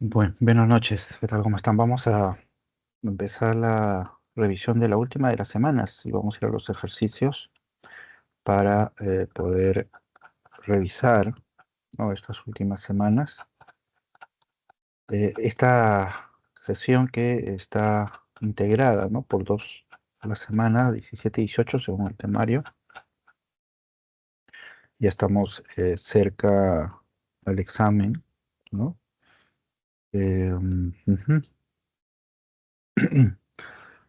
Bueno, buenas noches, ¿qué tal? ¿Cómo están? Vamos a empezar la revisión de la última de las semanas y vamos a ir a los ejercicios para poder revisar, ¿no?, estas últimas semanas. Esta sesión que está integrada, ¿no?, por dos a la semana, 17 y 18 según el temario. Ya estamos cerca al examen, ¿no? Ujú.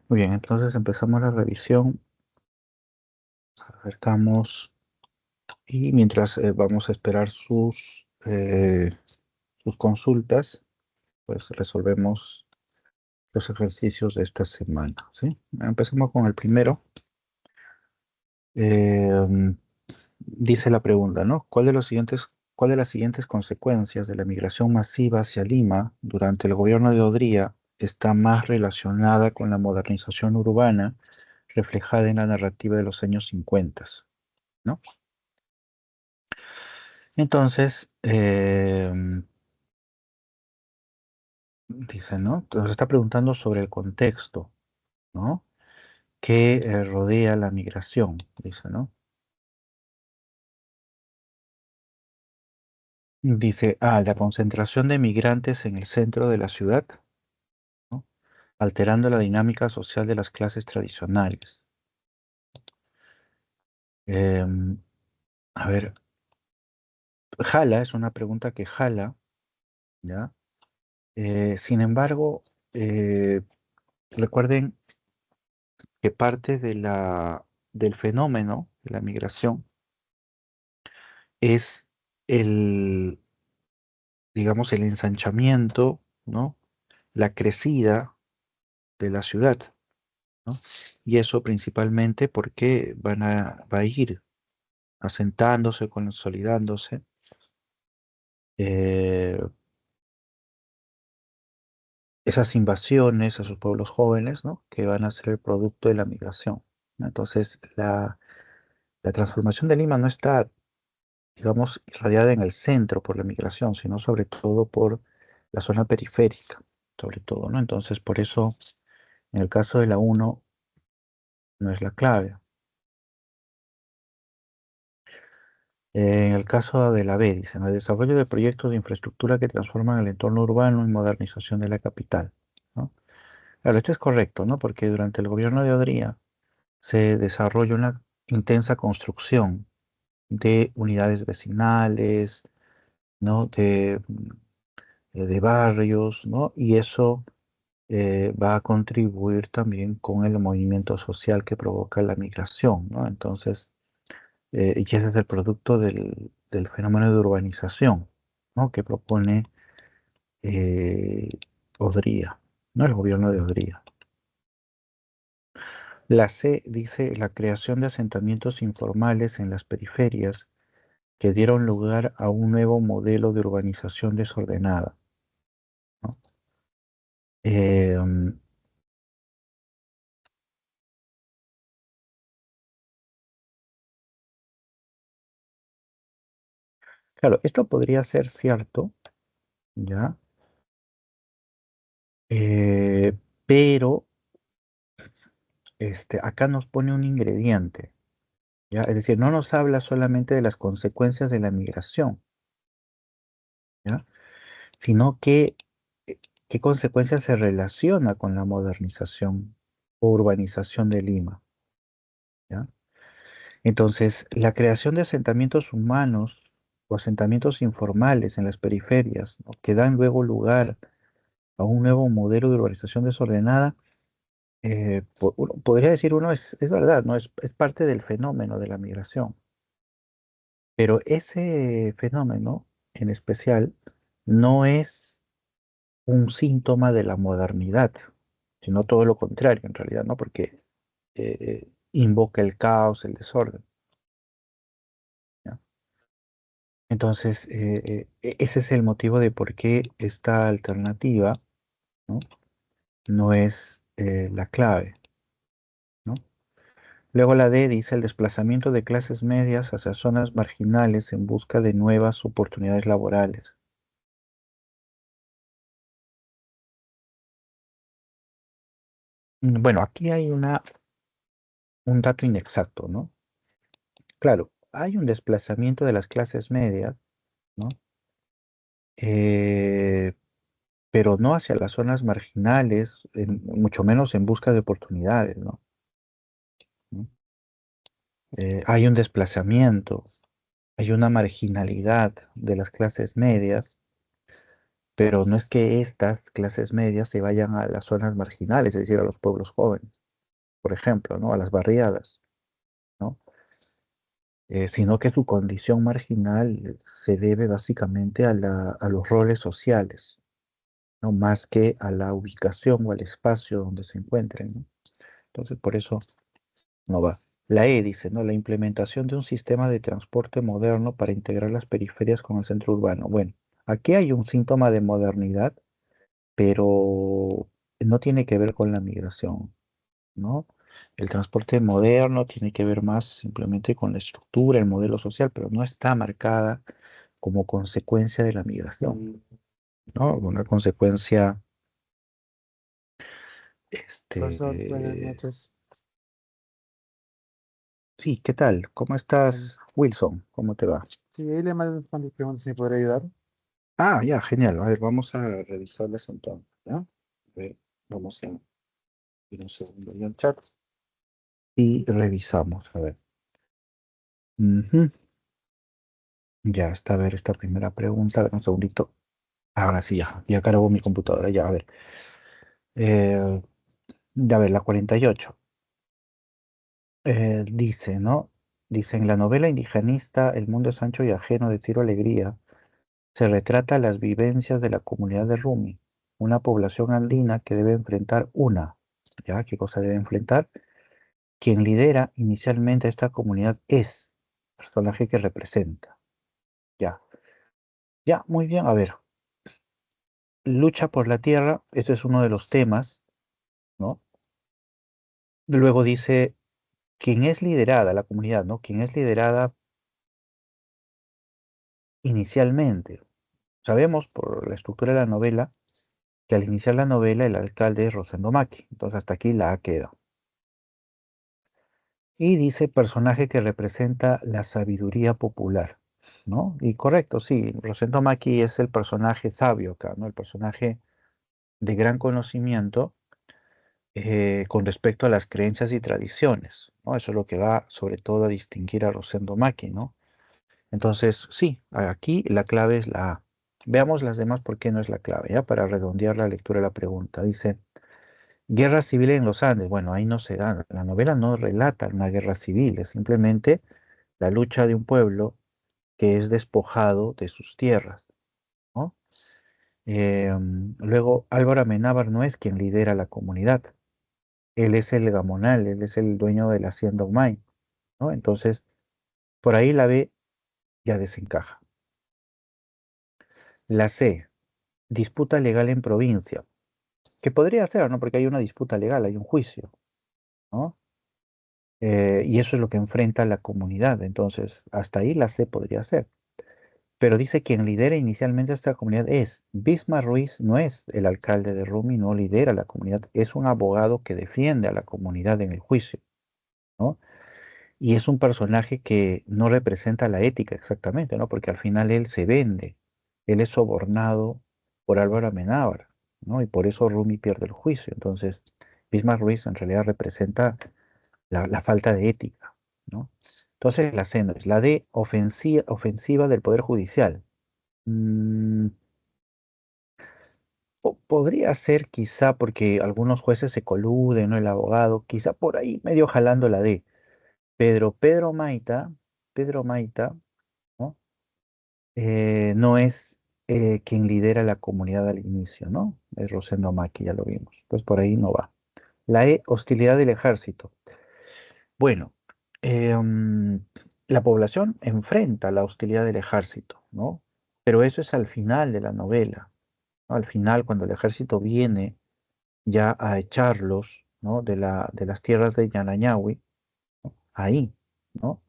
Muy bien, entonces empezamos la revisión. Acercamos y mientras vamos a esperar sus consultas, pues resolvemos los ejercicios de esta semana, ¿sí? Empecemos con el primero. Eh, Dice la pregunta, ¿no? ¿Cuál de las siguientes consecuencias de la migración masiva hacia Lima durante el gobierno de Odría está más relacionada con la modernización urbana reflejada en la narrativa de los años 50, ¿no? Entonces, dice, ¿no? Nos está preguntando sobre el contexto, ¿no?, que rodea la migración, dice, ¿no? Dice, la concentración de migrantes en el centro de la ciudad, ¿no?, alterando la dinámica social de las clases tradicionales. Em, a ver, jala, es una pregunta que jala, ¿ya? Sin embargo, eh, recuerden que parte del fenómeno de la migración es el, digamos, el ensanchamiento, ¿no?, la crecida de la ciudad, ¿no? Y eso principalmente porque va a ir asentándose, consolidándose eh, esas invasiones a sus pueblos jóvenes, ¿no?, que van a ser el producto de la migración, ¿no? Entonces, la transformación de Lima no está, digamos, irradiada en el centro por la migración, sino sobre todo por la zona periférica, sobre todo, ¿no? Entonces, por eso, en el caso de la uno no es la clave. En el caso de la B, dice, ¿no?, el desarrollo de proyectos de infraestructura que transforman el entorno urbano y modernización de la capital, ¿no? Claro, esto es correcto, ¿no? Porque durante el gobierno de Odría se desarrolla una intensa construcción de unidades vecinales, ¿no?, de barrios, ¿no? Y eso va a contribuir también con el movimiento social que provoca la migración, ¿no? Entonces, y ese es el producto del fenómeno de urbanización, ¿no?, que propone eh, Odría, ¿no?, el gobierno de Odría. La C dice la creación de asentamientos informales en las periferias que dieron lugar a un nuevo modelo de urbanización desordenada, ¿no? Em, claro, esto podría ser cierto, ¿ya? Eh, pero acá nos pone un ingrediente, ¿ya? Es decir, no nos habla solamente de las consecuencias de la migración, ¿ya?, sino que qué consecuencias se relaciona con la modernización o urbanización de Lima, ¿ya? Entonces, la creación de asentamientos humanos o asentamientos informales en las periferias, ¿no?, que dan luego lugar a un nuevo modelo de urbanización desordenada, podría decir uno, es verdad, ¿no? Es parte del fenómeno de la migración, pero ese fenómeno en especial no es un síntoma de la modernidad, sino todo lo contrario, en realidad, ¿no? Porque invoca el caos, el desorden, ¿ya? Entonces, ese es el motivo de por qué esta alternativa, ¿no?, no es la clave, ¿no? Luego la D dice el desplazamiento de clases medias hacia zonas marginales en busca de nuevas oportunidades laborales. Bueno, aquí hay un dato inexacto, ¿no? Claro, hay un desplazamiento de las clases medias, ¿no? Eh, pero no hacia las zonas marginales, mucho menos en busca de oportunidades, ¿no? ¿No? Hay un desplazamiento, hay una marginalidad de las clases medias, pero no es que estas clases medias se vayan a las zonas marginales, es decir, a los pueblos jóvenes, por ejemplo, ¿no? A las barriadas, ¿no? Sino que su condición marginal se debe básicamente a los roles sociales, ¿no? Más que a la ubicación o al espacio donde se encuentren, ¿no? Entonces, por eso no va. La E dice, ¿no? La implementación de un sistema de transporte moderno para integrar las periferias con el centro urbano. Bueno, aquí hay un síntoma de modernidad, pero no tiene que ver con la migración, ¿no? El transporte moderno tiene que ver más simplemente con la estructura, el modelo social, pero no está marcada como consecuencia de la migración, ¿no? Una consecuencia, Profesor, buenas este, noches. sí, ¿qué tal? ¿Cómo Bien. estás, Wilson? ¿Cómo te va? Sí, ahí le mando cuantas preguntas si me podría ayudar. Ah, ya, genial. A ver, vamos a revisarlas entonces, ¿ya? A ver, vamos a ir un segundo ahí al chat y revisamos. A ver. Ujú. Ya está, a ver, esta primera pregunta. A ver, un segundito. Ahora sí, ya cargó mi computadora, ya, a ver. Eh, ya, a ver, la 48. Dice, ¿no? Dice, en la novela indigenista El mundo es ancho y ajeno de Ciro Alegría, se retrata las vivencias de la comunidad de Rumi, una población andina que debe enfrentar ¿ya? ¿Qué cosa debe enfrentar? Quien lidera inicialmente a esta comunidad es el personaje que representa. Ya, ya, muy bien. A ver, lucha por la tierra, este es uno de los temas, ¿no? Luego dice, quien es liderada, la comunidad, ¿no? Quien es liderada inicialmente. Sabemos por la estructura de la novela que al iniciar la novela el alcalde es Rosendo Maki. Entonces hasta aquí la ha quedado. Y dice personaje que representa la sabiduría popular, ¿no? Y correcto, sí, Rosendo Maki es el personaje sabio acá, ¿no? El personaje de gran conocimiento con respecto a las creencias y tradiciones, ¿no? Eso es lo que va sobre todo a distinguir a Rosendo Maki, ¿no? Entonces, sí, aquí la clave es la A. Veamos las demás por qué no es la clave, ¿ya? Para redondear la lectura de la pregunta. Dice, guerra civil en los Andes. Bueno, ahí no se da. La novela no relata una guerra civil, es simplemente la lucha de un pueblo que es despojado de sus tierras, ¿no? Luego, Álvaro Amenábar no es quien lidera la comunidad. Él es el gamonal, él es el dueño de la hacienda Humay, ¿no? Entonces, por ahí la B ya desencaja. La C, disputa legal en provincia, que podría ser, ¿no? Porque hay una disputa legal, hay un juicio, ¿no? Y eso es lo que enfrenta la comunidad. Entonces, hasta ahí la C podría ser. Pero dice quien lidera inicialmente esta comunidad es Bismar Ruiz, no es el alcalde de Rumi, no lidera la comunidad, es un abogado que defiende a la comunidad en el juicio, ¿no? Y es un personaje que no representa la ética exactamente, ¿no? Porque al final él se vende, él es sobornado por Álvaro Amenábar, ¿no? Y por eso Rumi pierde el juicio. Entonces, Bismarck Ruiz en realidad representa la falta de ética, ¿no? Entonces, la C no es la D, ofensiva del Poder Judicial. Mm, podría ser quizá porque algunos jueces se coluden, ¿no? El abogado, quizá por ahí medio jalando la D. Pedro Maita, ¿no? No es quien lidera la comunidad al inicio, ¿no? Es Rosendo Maki, ya lo vimos. Entonces por ahí no va. La E, hostilidad del ejército. Bueno, la población enfrenta la hostilidad del ejército, ¿no? Pero eso es al final de la novela, ¿no? Al final, cuando el ejército viene ya a echarlos, ¿no? De las tierras de Yanañahui, ahí, ¿no?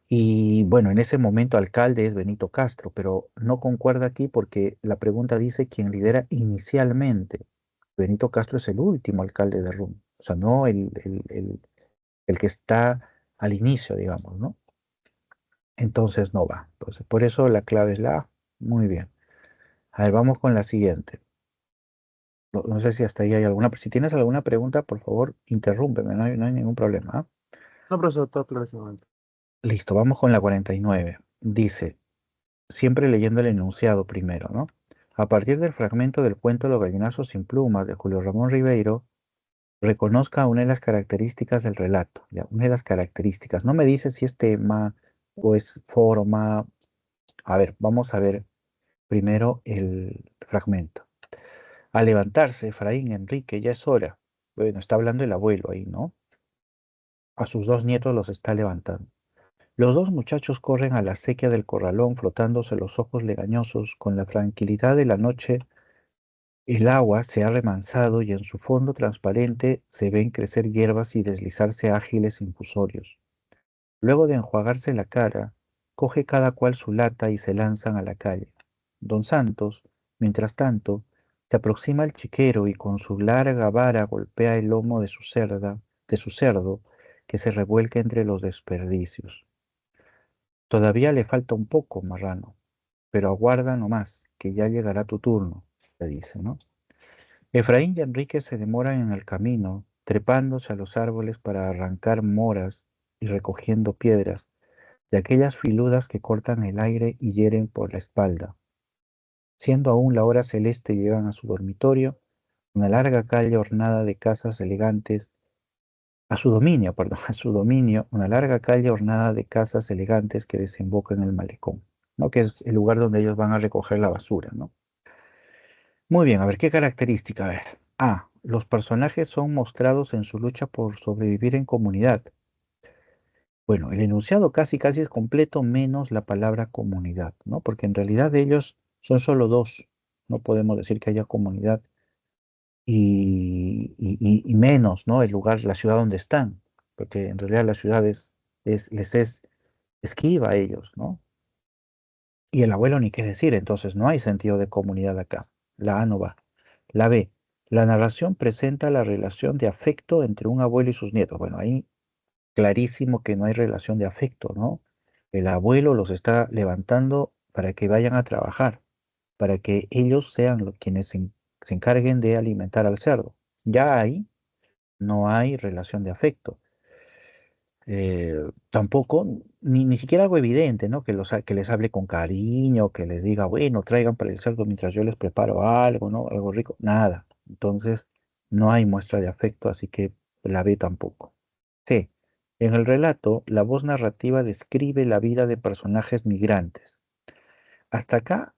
Y bueno, en ese momento alcalde es Benito Castro, pero no concuerda aquí porque la pregunta dice quién lidera inicialmente. Benito Castro es el último alcalde de Rum. o sea, no el que está al inicio, digamos, ¿no? Entonces no va. Entonces, por eso la clave es la A. Muy bien. A ver, vamos con la siguiente. No sé si hasta ahí hay alguna, pero si tienes alguna pregunta, por favor, interrúmpeme, no hay ningún problema. ¿Ah? No, profesor, todo claro en ese momento. Listo, vamos con la 49. Dice, siempre leyendo el enunciado primero, ¿no? A partir del fragmento del cuento Los gallinazos sin plumas de Julio Ramón Ribeiro, reconozca una de las características del relato. ¿Ya? Una de las características. No me dice si es tema o es forma. A ver, vamos a ver primero el fragmento. Al levantarse, Efraín Enrique, ya es hora. Bueno, está hablando el abuelo ahí, ¿no? A sus dos nietos los está levantando. Los dos muchachos corren a la acequia del corralón, frotándose los ojos legañosos. Con la tranquilidad de la noche, el agua se ha remansado y en su fondo transparente se ven crecer hierbas y deslizarse ágiles infusorios. Luego de enjuagarse la cara, coge cada cual su lata y se lanzan a la calle. Don Santos, mientras tanto, se aproxima al chiquero y con su larga vara golpea el lomo de su cerdo, que se revuelca entre los desperdicios. Todavía le falta un poco, marrano, pero aguarda nomás, que ya llegará tu turno, le dice, ¿no? Efraín y Enrique se demoran en el camino, trepándose a los árboles para arrancar moras y recogiendo piedras, de aquellas filudas que cortan el aire y hieren por la espalda. Siendo aún la hora celeste, llegan a su dormitorio, una larga calle ornada de casas elegantes, a su dominio, perdón, a su dominio, una larga calle ornada de casas elegantes que desemboca en el malecón, ¿no? Que es el lugar donde ellos van a recoger la basura, ¿no? Muy bien, a ver, ¿qué característica? A ver. A. Los personajes son mostrados en su lucha por sobrevivir en comunidad. Bueno, el enunciado casi casi es completo menos la palabra comunidad, ¿no? Porque en realidad ellos son solo dos. No podemos decir que haya comunidad y menos, ¿no? El lugar, la ciudad donde están, porque en realidad la ciudad les es esquiva a ellos, ¿no? Y el abuelo ni qué decir, entonces no hay sentido de comunidad acá. La A no va. La B, la narración presenta la relación de afecto entre un abuelo y sus nietos. Bueno, ahí clarísimo que no hay relación de afecto, ¿no? El abuelo los está levantando para que vayan a trabajar, para que ellos sean quienes se encarguen de alimentar al cerdo. Ya ahí no hay relación de afecto. Tampoco, ni siquiera algo evidente, ¿no? Que les hable con cariño, que les diga, bueno, traigan para el cerdo mientras yo les preparo algo, ¿no? Algo rico, nada. Entonces, no hay muestra de afecto, así que la B tampoco. C. En el relato, la voz narrativa describe la vida de personajes migrantes. Hasta acá,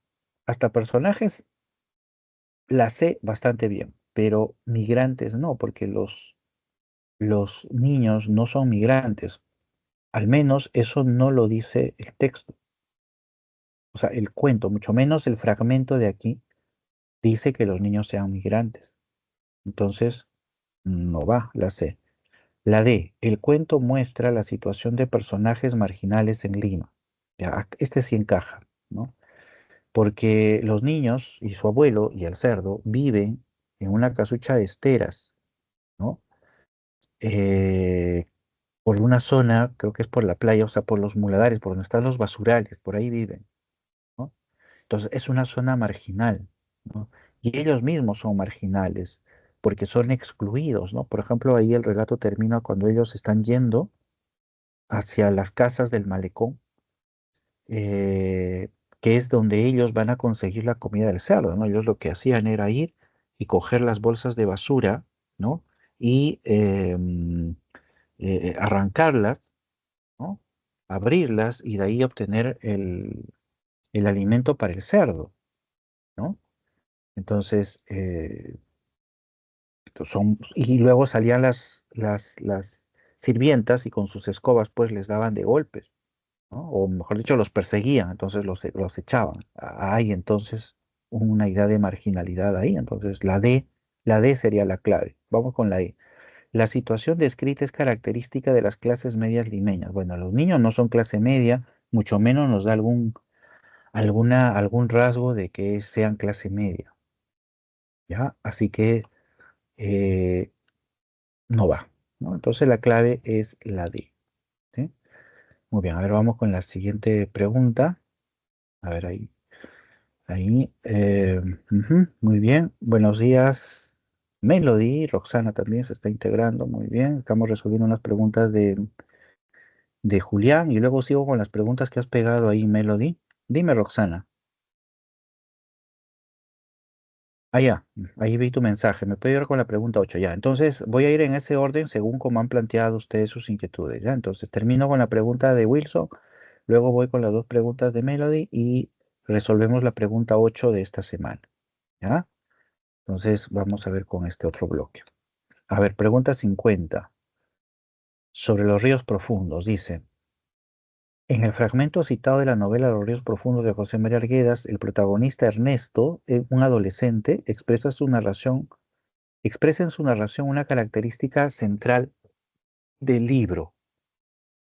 hasta personajes la sé bastante bien, pero migrantes no, porque los niños no son migrantes. Al menos eso no lo dice el texto. O sea, el cuento, mucho menos el fragmento de aquí, dice que los niños sean migrantes. Entonces, no va, la C. La D, el cuento muestra la situación de personajes marginales en Lima. Ya, este sí encaja, ¿no? Porque los niños y su abuelo y el cerdo viven en una casucha de esteras, ¿no? Eh, por una zona, creo que es por la playa, o sea, por los muladares, por donde están los basurales, por ahí viven, ¿no? Entonces, es una zona marginal, ¿no? Y ellos mismos son marginales, porque son excluidos, ¿no? Por ejemplo, ahí el relato termina cuando ellos están yendo hacia las casas del malecón, eh, que es donde ellos van a conseguir la comida del cerdo, ¿no? Ellos lo que hacían era ir y coger las bolsas de basura, ¿no? Y arrancarlas, ¿no? Abrirlas y de ahí obtener el alimento para el cerdo, ¿no? Entonces, y luego salían las sirvientas y con sus escobas pues les daban de golpes, ¿no? O mejor dicho, los perseguían, entonces los echaban. Hay entonces una idea de marginalidad ahí, entonces la D sería la clave. Vamos con la E. La situación descrita es característica de las clases medias limeñas. Bueno, los niños no son clase media, mucho menos nos da algún rasgo de que sean clase media, ¿ya? Así que eh, no va, ¿no? Entonces la clave es la D, ¿sí? Muy bien, a ver, vamos con la siguiente pregunta. A ver, ahí. Ujú, muy bien. Buenos días, Melody. Roxana también se está integrando. Muy bien. Estamos resolviendo unas preguntas de Julián y luego sigo con las preguntas que has pegado ahí, Melody. Dime, Roxana. Ah, ya. Ahí vi tu mensaje. Me puedo ir con la pregunta 8 ya. Entonces voy a ir en ese orden según como han planteado ustedes sus inquietudes. Ya. Entonces termino con la pregunta de Wilson. Luego voy con las dos preguntas de Melody y resolvemos la pregunta 8 de esta semana. ¿Ya? Entonces vamos a ver con este otro bloque. A ver, pregunta 50 sobre los ríos profundos. Dice, en el fragmento citado de la novela Los ríos profundos de José María Arguedas, el protagonista Ernesto, un adolescente, expresa en su narración una característica central del libro,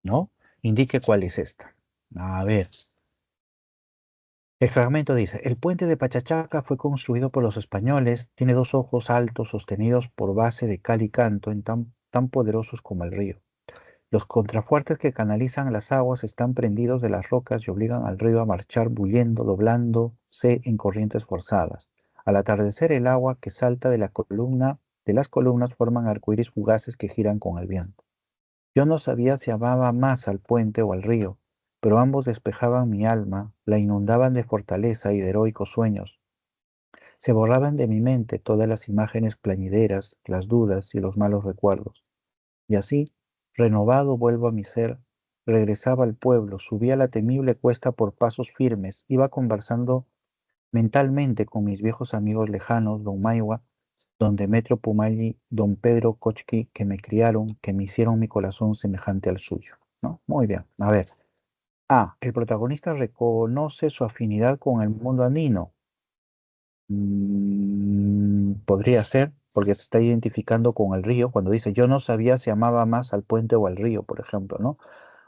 ¿no? Indique cuál es esta. A ver, el fragmento dice, el puente de Pachachaca fue construido por los españoles, tiene dos ojos altos sostenidos por base de cal y canto tan poderosos como el río. Los contrafuertes que canalizan las aguas están prendidos de las rocas y obligan al río a marchar bullendo, doblándose en corrientes forzadas. Al atardecer, el agua que salta de las columnas forman arcoíris fugaces que giran con el viento. Yo no sabía si amaba más al puente o al río, pero ambos despejaban mi alma, la inundaban de fortaleza y de heroicos sueños. Se borraban de mi mente todas las imágenes plañideras, las dudas y los malos recuerdos. Y así, renovado vuelvo a mi ser, regresaba al pueblo, subía la temible cuesta por pasos firmes, iba conversando mentalmente con mis viejos amigos lejanos, don Maiwa, don Demetrio Pumalli, don Pedro Kochki, que me criaron, que me hicieron mi corazón semejante al suyo, ¿no? Muy bien, a ver. El protagonista reconoce su afinidad con el mundo andino. Podría ser, porque se está identificando con el río, cuando dice, yo no sabía si amaba más al puente o al río, por ejemplo, ¿no?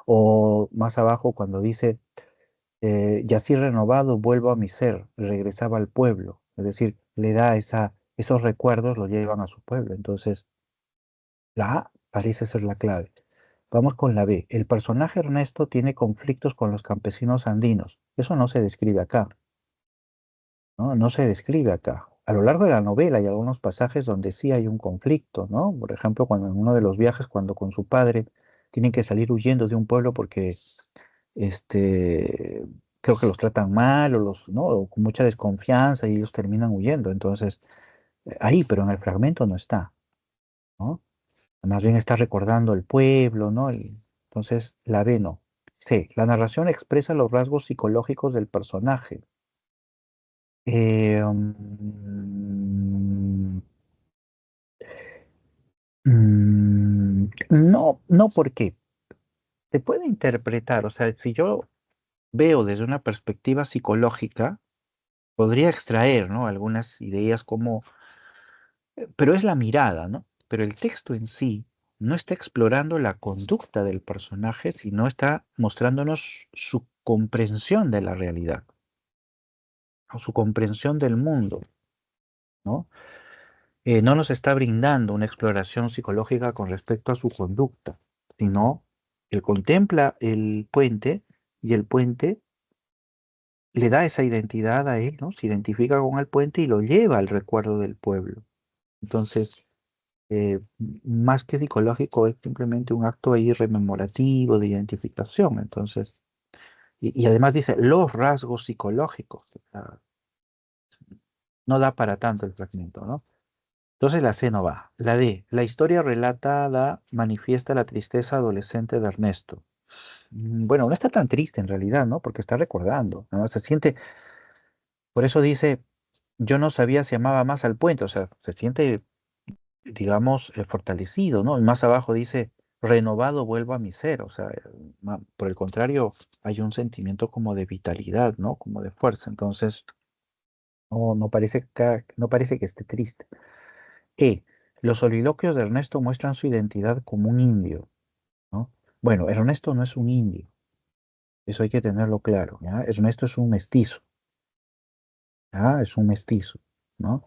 O más abajo cuando dice, y así renovado vuelvo a mi ser, regresaba al pueblo, es decir, le da esos recuerdos, lo llevan a su pueblo. Entonces, la A parece ser la clave. Vamos con la B. El personaje Ernesto tiene conflictos con los campesinos andinos. Eso no se describe acá. ¿No? No se describe acá. A lo largo de la novela hay algunos pasajes donde sí hay un conflicto, ¿no? Por ejemplo, cuando en uno de los viajes, cuando con su padre tienen que salir huyendo de un pueblo porque este, creo que los tratan mal o ¿no? O con mucha desconfianza y ellos terminan huyendo. Entonces, ahí, pero en el fragmento no está, ¿no? Más bien está recordando el pueblo, ¿no? Entonces, la B no. C. La narración expresa los rasgos psicológicos del personaje. Eh, mm, no, no porque se puede interpretar, o sea, si yo veo desde una perspectiva psicológica, podría extraer, ¿no? Algunas ideas como, pero es la mirada, ¿no? Pero el texto en sí no está explorando la conducta del personaje, sino está mostrándonos su comprensión de la realidad, o su comprensión del mundo, ¿no? No nos está brindando una exploración psicológica con respecto a su conducta, sino él contempla el puente y el puente le da esa identidad a él, ¿no? Se identifica con el puente y lo lleva al recuerdo del pueblo. Entonces, más que psicológico, es simplemente un acto ahí rememorativo de identificación. Entonces, y además dice los rasgos psicológicos. O sea, no da para tanto el fragmento, ¿no? Entonces la C no va. La D, la historia relatada manifiesta la tristeza adolescente de Ernesto. Bueno, no está tan triste en realidad, ¿no? Porque está recordando, ¿no? Se siente, por eso dice, yo no sabía si amaba más al puente, o sea, se siente, digamos, fortalecido, ¿no? Y más abajo dice, renovado vuelvo a mi ser, o sea, por el contrario, hay un sentimiento como de vitalidad, ¿no? Como de fuerza, entonces, no parece que esté triste. E. Los soliloquios de Ernesto muestran su identidad como un indio, ¿no? Bueno, Ernesto no es un indio, eso hay que tenerlo claro, ¿ya? Ernesto es un mestizo, ¿ya? Es un mestizo, ¿no?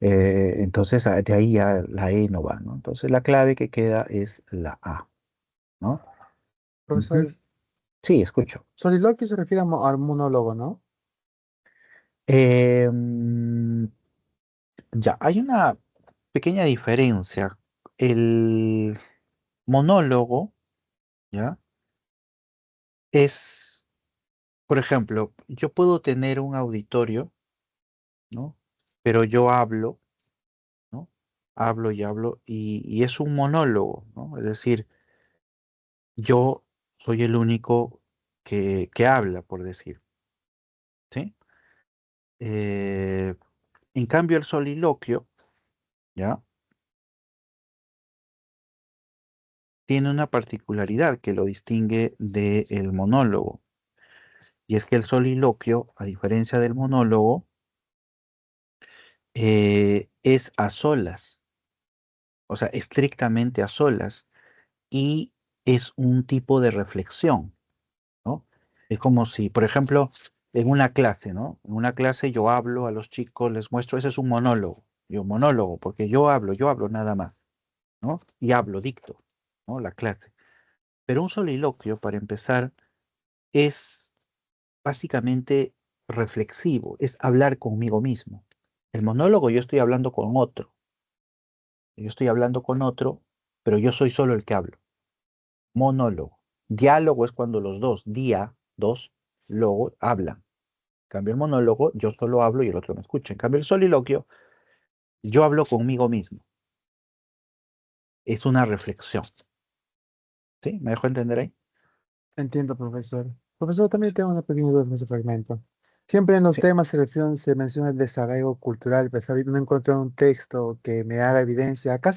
Entonces, de ahí ya la E no va, ¿no? Entonces, la clave que queda es la A, ¿no? Ujú. Profesor, Sí, escucho. soliloquio se refiere al monólogo, ¿no? Em, ya, hay una pequeña diferencia. El monólogo, ¿ya? Es, por ejemplo, yo puedo tener un auditorio, ¿no? Pero yo hablo, ¿no? Hablo y hablo y es un monólogo, ¿no? Es decir, yo soy el único que habla, por decir, ¿sí? Eh, en cambio, el soliloquio, ¿ya? Tiene una particularidad que lo distingue del monólogo, y es que el soliloquio, a diferencia del monólogo, es a solas, o sea, estrictamente a solas, y es un tipo de reflexión, ¿no? Es como si, por ejemplo, en una clase, ¿no? En una clase yo hablo a los chicos, les muestro, ese es un monólogo, yo monólogo, porque yo hablo nada más, ¿no? Y hablo, dicto, ¿no? La clase. Pero un soliloquio, para empezar, es básicamente reflexivo, es hablar conmigo mismo. El monólogo yo estoy hablando con otro, yo estoy hablando con otro, pero yo soy solo el que hablo. Monólogo. Diálogo es cuando los dos, dos, logo, hablan. En cambio el monólogo, yo solo hablo y el otro me escucha. En cambio el soliloquio, yo hablo conmigo mismo. Es una reflexión. ¿Sí? ¿Me dejo entender ahí? Entiendo, profesor. Profesor, también tengo una pequeña duda en ese fragmento. Siempre en los Sí. temas se menciona el desarraigo cultural, pero no encontré un texto que me haga evidencia. ¿Acá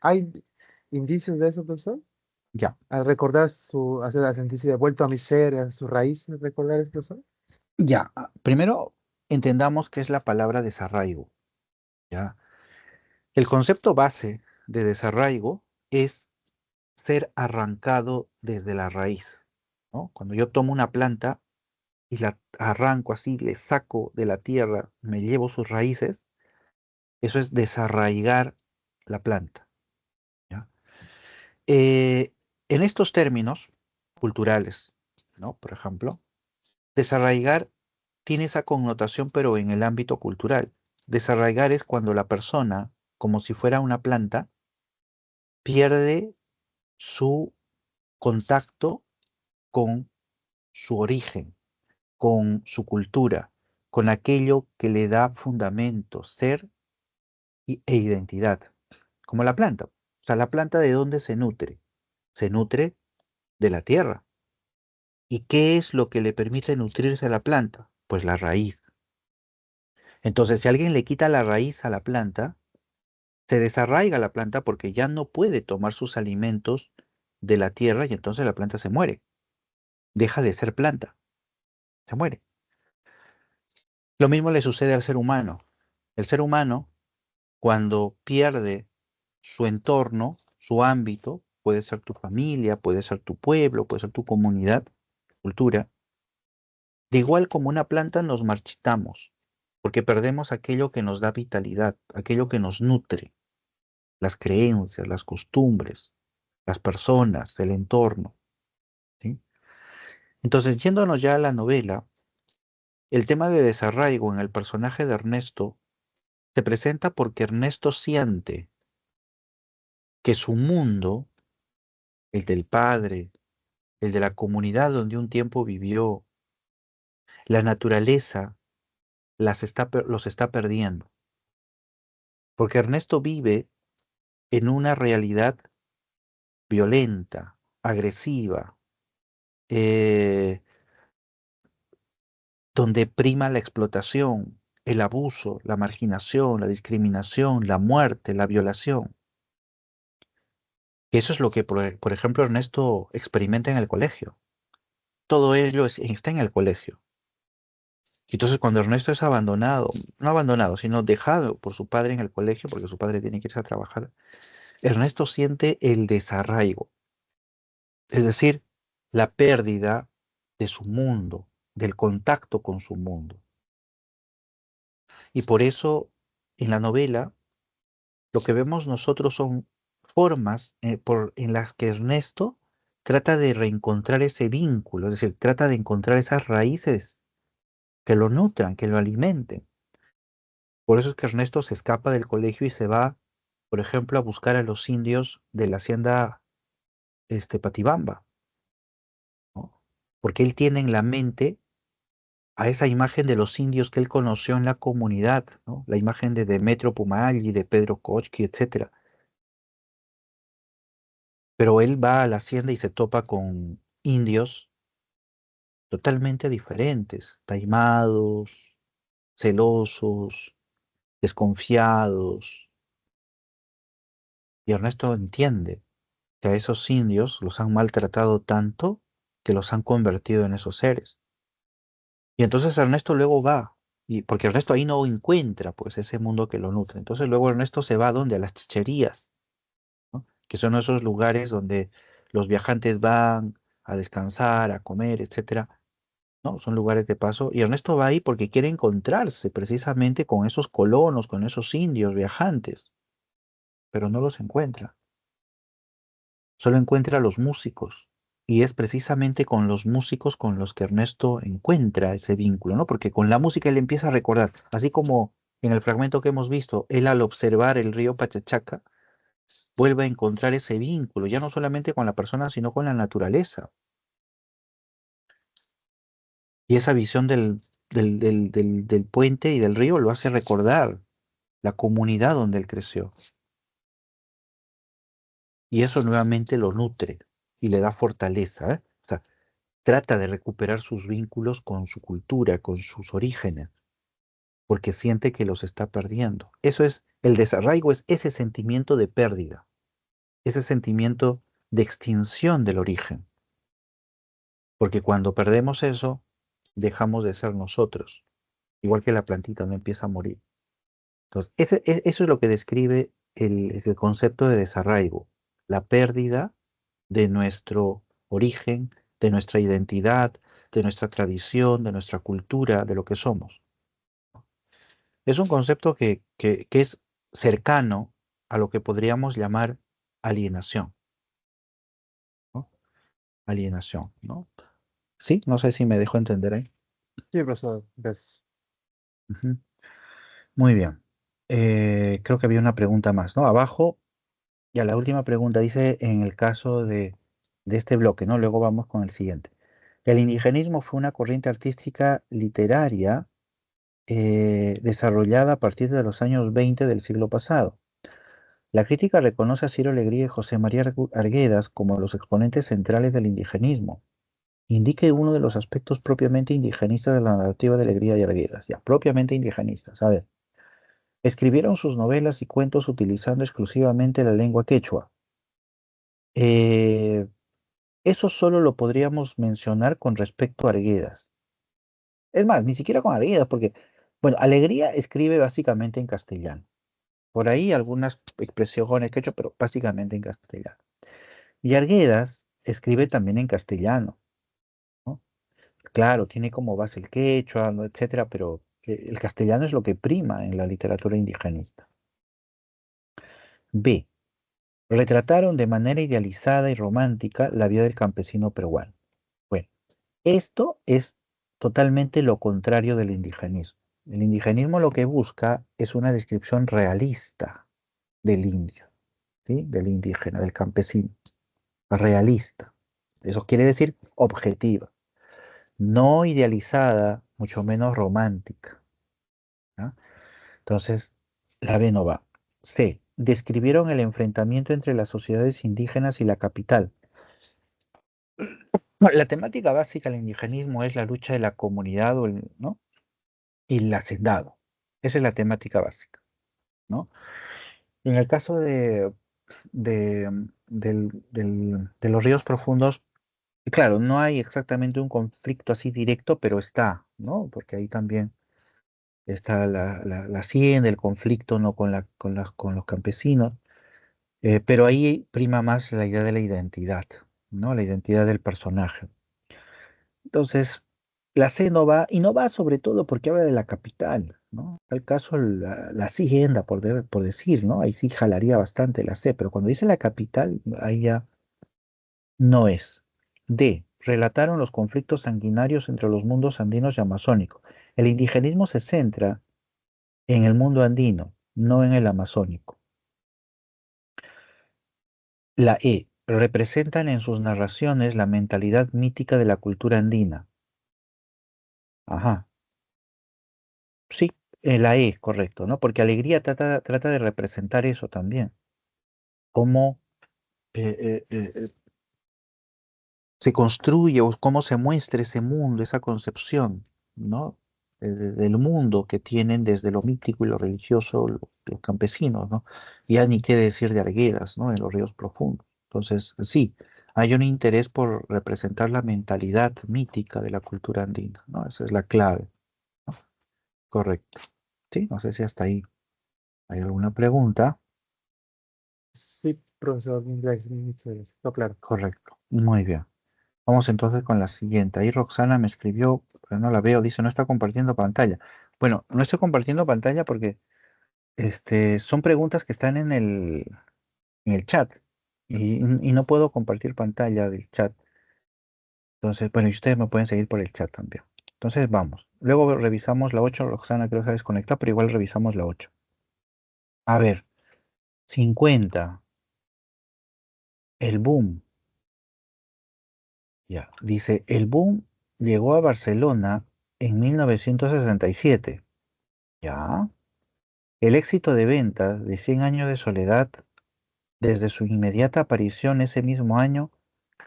hay indicios de eso, profesor? Ya. Al recordar al sentirse de vuelto a mi ser, a su raíz, recordar eso, profesor. Ya. Primero entendamos qué es la palabra desarraigo. ¿Ya? El concepto base de desarraigo es ser arrancado desde la raíz, ¿no? Cuando yo tomo una planta y la arranco así, le saco de la tierra, me llevo sus raíces, eso es desarraigar la planta, ¿ya? Eh, en estos términos culturales, ¿no? Por ejemplo, desarraigar tiene esa connotación, pero en el ámbito cultural. Desarraigar es cuando la persona, como si fuera una planta, pierde su contacto con su origen, con su cultura, con aquello que le da fundamento, ser e identidad, como la planta. O sea, la planta ¿de dónde se nutre? Se nutre de la tierra. ¿Y qué es lo que le permite nutrirse a la planta? Pues la raíz. Entonces, si alguien le quita la raíz a la planta, se desarraiga la planta porque ya no puede tomar sus alimentos de la tierra y entonces la planta se muere. Deja de ser planta, se muere. Lo mismo le sucede al ser humano. El ser humano, cuando pierde su entorno, su ámbito, puede ser tu familia, puede ser tu pueblo, puede ser tu comunidad, cultura, de igual como una planta nos marchitamos, porque perdemos aquello que nos da vitalidad, aquello que nos nutre, las creencias, las costumbres, las personas, el entorno, ¿sí? Entonces, yéndonos ya a la novela, el tema de desarraigo en el personaje de Ernesto se presenta porque Ernesto siente que su mundo, el del padre, el de la comunidad donde un tiempo vivió, la naturaleza, los está perdiendo. Porque Ernesto vive en una realidad violenta, agresiva, eh, donde prima la explotación, el abuso, la marginación, la discriminación, la muerte, la violación. Eso es lo que, por ejemplo, Ernesto experimenta en el colegio. Todo ello está en el colegio. Y entonces cuando Ernesto es abandonado, no abandonado, sino dejado por su padre en el colegio, porque su padre tiene que irse a trabajar, Ernesto siente el desarraigo, es decir, la pérdida de su mundo, del contacto con su mundo. Y por eso en la novela, lo que vemos nosotros son formas en las que Ernesto trata de reencontrar ese vínculo, es decir, trata de encontrar esas raíces que lo nutran, que lo alimenten. Por eso es que Ernesto se escapa del colegio y se va, por ejemplo, a buscar a los indios de la hacienda Patibamba, ¿no? Porque él tiene en la mente a esa imagen de los indios que él conoció en la comunidad, ¿no? La imagen de Demetrio Pumalli, de Pedro Kochki, etcétera. Pero él va a la hacienda y se topa con indios totalmente diferentes, taimados, celosos, desconfiados. Y Ernesto entiende que a esos indios los han maltratado tanto que los han convertido en esos seres. Y entonces Ernesto luego va, y porque Ernesto ahí no encuentra pues ese mundo que lo nutre. Entonces luego Ernesto se va a donde a las chicherías, ¿no? Que son esos lugares donde los viajantes van a descansar, a comer, etcétera, ¿no? Son lugares de paso. Y Ernesto va ahí porque quiere encontrarse precisamente con esos colonos, con esos indios viajantes, pero no los encuentra. Solo encuentra a los músicos. Y es precisamente con los músicos con los que Ernesto encuentra ese vínculo, ¿no? Porque con la música él empieza a recordar, así como en el fragmento que hemos visto, él al observar el río Pachachaca, vuelve a encontrar ese vínculo, ya no solamente con la persona, sino con la naturaleza. Y esa visión del puente y del río lo hace recordar la comunidad donde él creció. Y eso nuevamente lo nutre y le da fortaleza, ¿eh? O sea, trata de recuperar sus vínculos con su cultura, con sus orígenes, porque siente que los está perdiendo. Eso es, el desarraigo es ese sentimiento de pérdida, ese sentimiento de extinción del origen, porque cuando perdemos eso, dejamos de ser nosotros, igual que la plantita no empieza a morir. Entonces, eso es lo que describe el concepto de desarraigo, la pérdida de nuestro origen, de nuestra identidad, de nuestra tradición, de nuestra cultura, de lo que somos. Es un concepto que es cercano a lo que podríamos llamar alienación, ¿no? Alienación, ¿no? Sí, no sé si me dejo entender ahí. Sí, profesor, gracias. Ujú. Muy bien. Creo que había una pregunta más, ¿no? Abajo, ya la última pregunta dice, en el caso de este bloque, ¿no? Luego vamos con el siguiente. El indigenismo fue una corriente artística literaria desarrollada a partir de los años 20 del siglo pasado. La crítica reconoce a Ciro Alegría y José María Arguedas como los exponentes centrales del indigenismo. Indique uno de los aspectos propiamente indigenistas de la narrativa de Alegría y Arguedas. Ya, propiamente indigenistas. A ver, escribieron sus novelas y cuentos utilizando exclusivamente la lengua quechua. Eh, Eso solo lo podríamos mencionar con respecto a Arguedas. Es más, ni siquiera con Arguedas, porque, bueno, Alegría escribe básicamente en castellano. Por ahí algunas expresiones quechua, pero básicamente en castellano. Y Arguedas escribe también en castellano, ¿no? Claro, tiene como base el quechua, ¿no? Etcétera, pero el castellano es lo que prima en la literatura indigenista. B. Retrataron de manera idealizada y romántica la vida del campesino peruano. Bueno, esto es totalmente lo contrario del indigenismo. El indigenismo lo que busca es una descripción realista del indio, ¿sí? Del indígena, del campesino, realista. Eso quiere decir objetiva, no idealizada, mucho menos romántica, ¿no? Entonces, la B no va. C. Describieron el enfrentamiento entre las sociedades indígenas y la capital. Bueno, la temática básica del indigenismo es la lucha de la comunidad, ¿no? Y el hacendado. Esa es la temática básica, ¿no? En el caso de los ríos profundos, claro, no hay exactamente un conflicto así directo, pero está, ¿no? Porque ahí también está la hacienda, el conflicto, ¿no? Con los campesinos, pero ahí prima más la idea de la identidad, ¿no? La identidad del personaje. Entonces, la C no va, y no va sobre todo porque habla de la capital. ¿no? En tal caso, la hacienda, por decir, ¿no? Ahí sí jalaría bastante la C, pero cuando dice la capital, ahí ya no es. D. Relataron los conflictos sanguinarios entre los mundos andinos y amazónico. El indigenismo se centra en el mundo andino, no en el amazónico. La E. Representan en sus narraciones la mentalidad mítica de la cultura andina. Ajá. Sí, la E, correcto, ¿no? Porque alegría trata de representar eso también. Cómo se construye o cómo se muestra ese mundo, esa concepción, ¿no? Del mundo que tienen desde lo mítico y lo religioso los campesinos, ¿no? Ya ni qué decir de Arguedas, ¿no? En los ríos profundos. Entonces, sí, hay un interés por representar la mentalidad mítica de la cultura andina, ¿no? Esa es la clave, ¿no? Correcto. Sí, no sé si hasta ahí hay alguna pregunta. Sí, profesor, gracias, muchas gracias. No, claro. Correcto. Muy bien. Vamos entonces con la siguiente. Ahí Roxana me escribió, pero no la veo, dice, no está compartiendo pantalla. Bueno, no estoy compartiendo pantalla porque son preguntas que están en el chat y no puedo compartir pantalla del chat. Entonces, bueno, y ustedes me pueden seguir por el chat también. Entonces, vamos. Luego revisamos la 8. Roxana creo que se desconecta, pero igual revisamos la 8. A ver, 50. El boom. Ya, dice, el boom llegó a Barcelona en 1967. Ya. El éxito de ventas de Cien años de soledad, desde su inmediata aparición ese mismo año,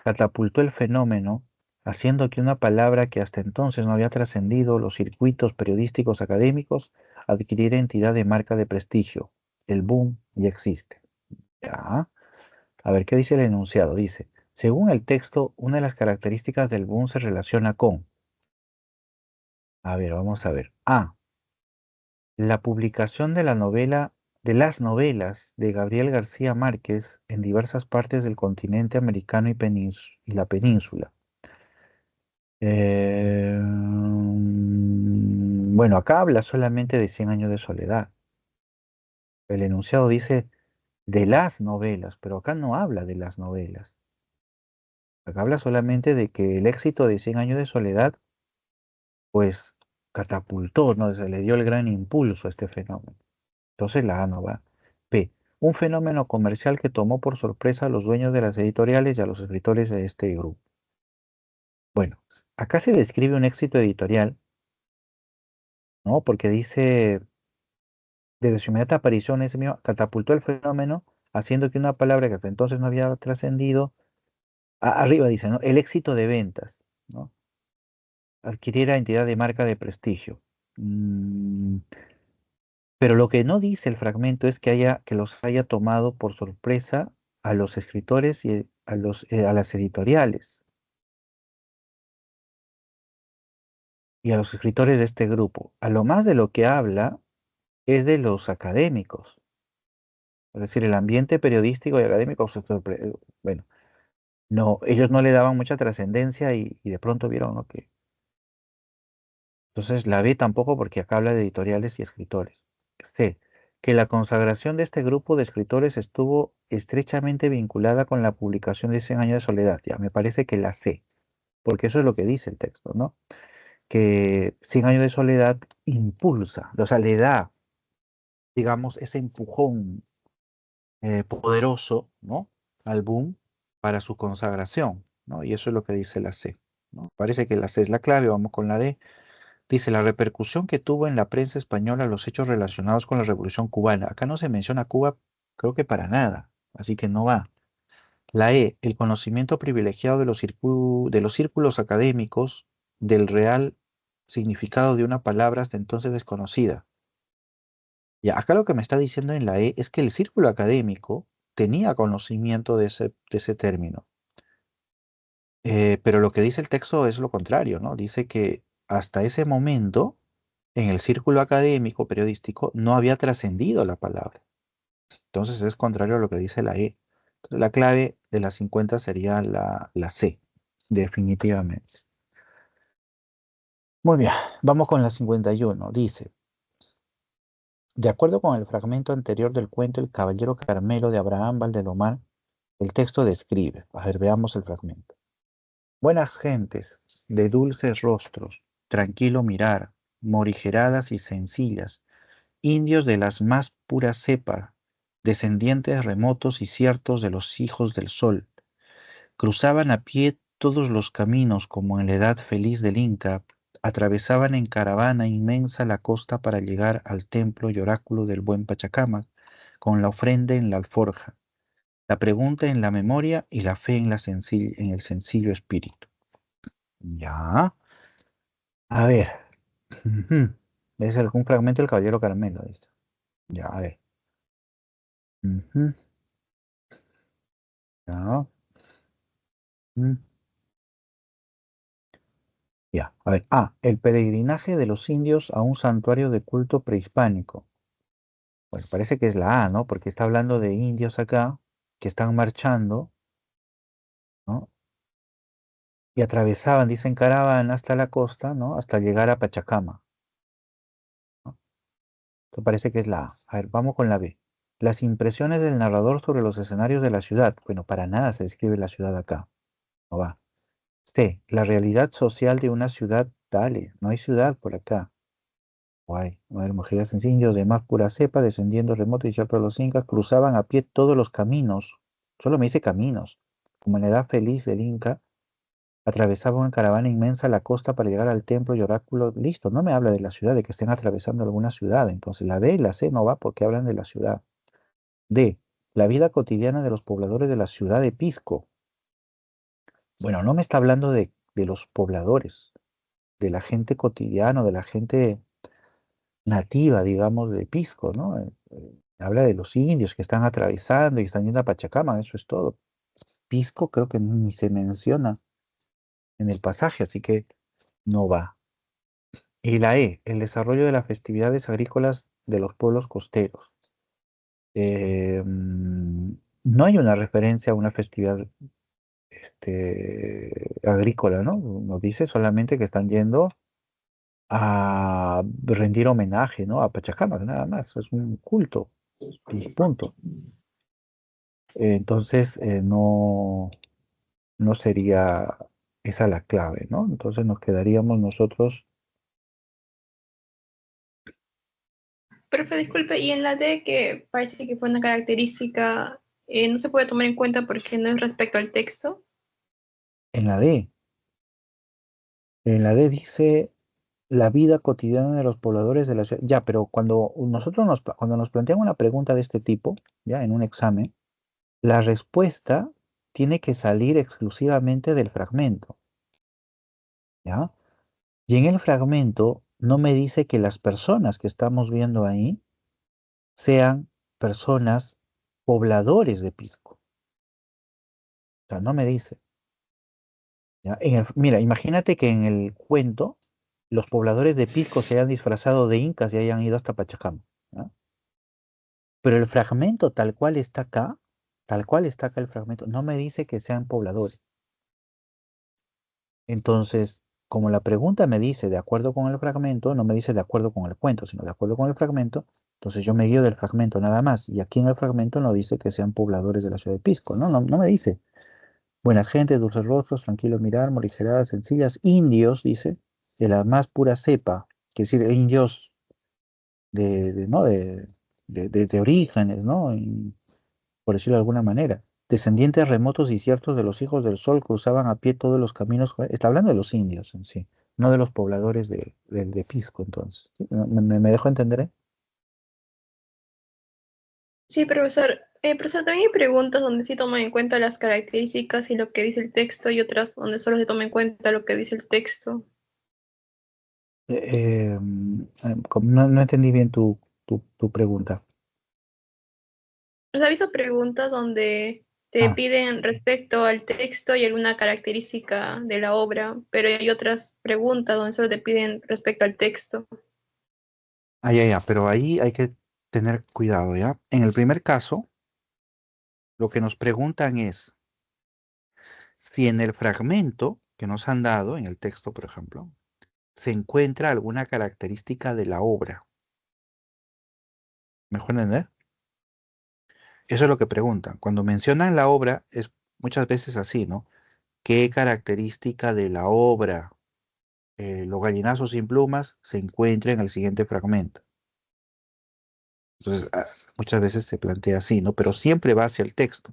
catapultó el fenómeno, haciendo que una palabra que hasta entonces no había trascendido los circuitos periodísticos académicos adquiriera entidad de marca de prestigio. El boom ya existe. Ya. A ver, ¿qué dice el enunciado? Dice, según el texto, una de las características del boom se relaciona con, a ver, vamos a ver. A. La publicación de las novelas de Gabriel García Márquez en diversas partes del continente americano y la península. Bueno, acá habla solamente de Cien años de soledad. El enunciado dice de las novelas, pero acá no habla de las novelas. Acá habla solamente de que el éxito de Cien años de soledad, pues, catapultó, ¿no? Se le dio el gran impulso a este fenómeno. Entonces la A no va. B. Un fenómeno comercial que tomó por sorpresa a los dueños de las editoriales y a los escritores de este grupo. Bueno, acá se describe un éxito editorial, ¿no? Porque dice, desde su inmediata aparición, ese mismo catapultó el fenómeno, haciendo que una palabra que hasta entonces no había trascendido, arriba dice, ¿no? El éxito de ventas, ¿no? Adquiriera entidad de marca de prestigio. Mm, Pero lo que no dice el fragmento es que los haya tomado por sorpresa a los escritores y a las editoriales y a los escritores de este grupo. A lo más de lo que habla es de los académicos. Es decir, el ambiente periodístico y académico bueno, no, ellos no le daban mucha trascendencia y de pronto vieron, ¿no? que Entonces la B tampoco porque acá habla de editoriales y escritores. C. Que la consagración de este grupo de escritores estuvo estrechamente vinculada con la publicación de Cien años de soledad. Ya, me parece que la C, porque eso es lo que dice el texto, ¿no? Que Cien años de soledad impulsa, o sea, le da, digamos, ese empujón poderoso, ¿no? Al boom para su consagración, ¿no? Y eso es lo que dice la C, ¿no? Parece que la C es la clave, vamos con la D. Dice, la repercusión que tuvo en la prensa española los hechos relacionados con la Revolución Cubana. Acá no se menciona Cuba, creo que para nada, así que no va. La E, el conocimiento privilegiado de los círculos académicos del real significado de una palabra hasta entonces desconocida. Ya, acá lo que me está diciendo en la E es que el círculo académico tenía conocimiento de ese término. Pero lo que dice el texto es lo contrario, ¿no? Dice que hasta ese momento, en el círculo académico periodístico, no había trascendido la palabra. Entonces es contrario a lo que dice la E. Entonces, la clave de las 50 sería la C, definitivamente. Muy bien, vamos con la 51. Dice, De acuerdo con el fragmento anterior del cuento El Caballero Carmelo de Abraham Valdelomar, el texto describe, a ver, veamos el fragmento. Buenas gentes, de dulces rostros, tranquilo mirar, morigeradas y sencillas, indios de las más puras cepas, descendientes remotos y ciertos de los hijos del sol, cruzaban a pie todos los caminos como en la edad feliz del Inca, atravesaban en caravana inmensa la costa para llegar al templo y oráculo del buen Pachacamac, con la ofrenda en la alforja, la pregunta en la memoria y la fe en, en el sencillo espíritu. Ya, a ver. Ujú. Es algún fragmento del Caballero Carmelo, dice. Ya, a ver. Ujú. Ya. Mm. Ya, a ver. Ah, el peregrinaje de los indios a un santuario de culto prehispánico. Bueno, parece que es la A, ¿no? Porque está hablando de indios acá que están marchando, ¿no? Y atravesaban, dicen caravana hasta la costa, ¿no? Hasta llegar a Pachacama, ¿no? Esto parece que es la A. A ver, vamos con la B. Las impresiones del narrador sobre los escenarios de la ciudad. Bueno, para nada se describe la ciudad acá. No va. C. La realidad social de una ciudad. Dale, no hay ciudad por acá. Guay. A ver, mujeres sencillos de más pura cepa, descendiendo remoto y cierto de los incas, cruzaban a pie todos los caminos. Solo me dice caminos. Como en la edad feliz del Inca, atravesaban en caravana inmensa la costa para llegar al templo y oráculo. Listo, no me habla de la ciudad, de que estén atravesando alguna ciudad. Entonces la B y la C no va porque hablan de la ciudad. D. La vida cotidiana de los pobladores de la ciudad de Pisco. Bueno, no me está hablando de los pobladores, de la gente cotidiana, de la gente nativa, digamos, de Pisco, ¿no? Habla de los indios que están atravesando y están yendo a Pachacama, eso es todo. Pisco creo que ni se menciona en el pasaje, así que no va. Y la E, el desarrollo de las festividades agrícolas de los pueblos costeros. No hay una referencia a una festividad agrícola, ¿no? Nos dice solamente que están yendo a rendir homenaje, ¿no? A Pachacamac, nada más, es un culto, y punto. Entonces, no, no sería esa la clave, ¿no? Entonces nos quedaríamos nosotros, Profe, disculpe, y en la D, que parece que fue una característica, no se puede tomar en cuenta porque no es respecto al texto. en la D. En la D dice la vida cotidiana de los pobladores de la ciudad. Ya, pero cuando nos plantean una pregunta de este tipo, ya en un examen, la respuesta tiene que salir exclusivamente del fragmento, ¿ya? Y en el fragmento no me dice que las personas que estamos viendo ahí sean personas pobladores de Pisco. O sea, no me dice. ¿Ya? Mira, imagínate que en el cuento los pobladores de Pisco se hayan disfrazado de incas y hayan ido hasta Pachacama. ¿Ya? Pero el fragmento tal cual está acá el fragmento, no me dice que sean pobladores. Entonces, como la pregunta me dice de acuerdo con el fragmento, no me dice de acuerdo con el cuento, sino de acuerdo con el fragmento, entonces yo me guío del fragmento nada más. Y aquí en el fragmento no dice que sean pobladores de la ciudad de Pisco, no me dice. Buenas gentes, dulces rostros, tranquilo mirar, morigeradas, sencillas, indios, dice, de la más pura cepa, que decir, indios ¿no? de orígenes, ¿no? Por decirlo de alguna manera. Descendientes remotos y ciertos de los hijos del sol cruzaban a pie todos los caminos. Está hablando de los indios en sí, no de los pobladores de Pisco, entonces. ¿Sí? ¿Me dejo entender? Sí, profesor. Profesor, también hay preguntas donde sí toman en cuenta las características y lo que dice el texto y otras donde solo se toma en cuenta lo que dice el texto. No entendí bien tu pregunta. Os aviso preguntas donde te Ah, piden respecto al texto y alguna característica de la obra, pero hay otras preguntas donde solo te piden respecto al texto. ya, pero ahí hay que tener cuidado, ¿ya? En el primer caso, lo que nos preguntan es si en el fragmento que nos han dado, en el texto, por ejemplo, se encuentra alguna característica de la obra. ¿Mejor entender? Eso es lo que preguntan. Cuando mencionan la obra, es muchas veces así, ¿no? ¿Qué característica de la obra, Los gallinazos sin plumas, se encuentra en el siguiente fragmento? Entonces, muchas veces se plantea así, ¿no? Pero siempre va hacia el texto.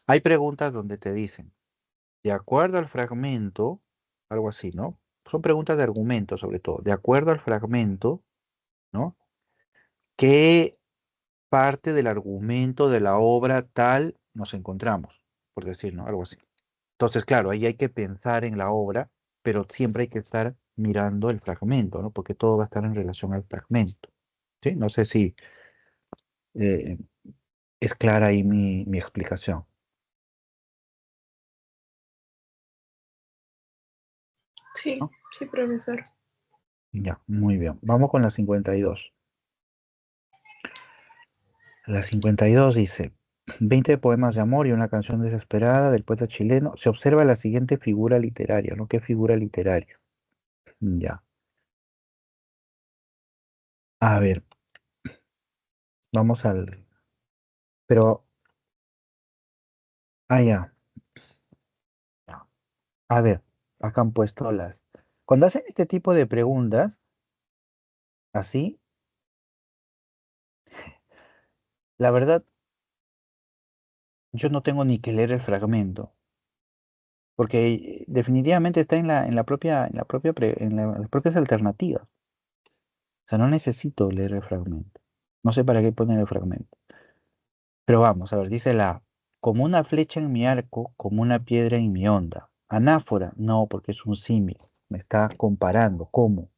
Hay preguntas donde te dicen, de acuerdo al fragmento, algo así, ¿no? Son preguntas de argumento sobre todo. De acuerdo al fragmento, ¿no? ¿Qué parte del argumento de la obra tal nos encontramos? Por decir, ¿no? Algo así. Entonces, claro, ahí hay que pensar en la obra, pero siempre hay que estar mirando el fragmento, ¿no? Porque todo va a estar en relación al fragmento. ¿Sí? No sé si eh, es clara ahí mi explicación. Sí, ¿No? sí, profesor. Ya, muy bien. Vamos con la 52. La 52 dice, 20 poemas de amor y una canción desesperada del poeta chileno. Se observa la siguiente figura literaria, ¿no? ¿Qué figura literaria? Ya. A ver, vamos al... Pero, ya. A ver, acá han puesto las... Cuando hacen este tipo de preguntas, así, la verdad, yo no tengo ni que leer el fragmento, porque definitivamente está en las propias alternativas. O sea, no necesito leer el fragmento. No sé para qué poner el fragmento. Pero vamos, a ver, dice la A, como una flecha en mi arco, como una piedra en mi onda. Anáfora, no, porque es un símil. Me está comparando. ¿Cómo?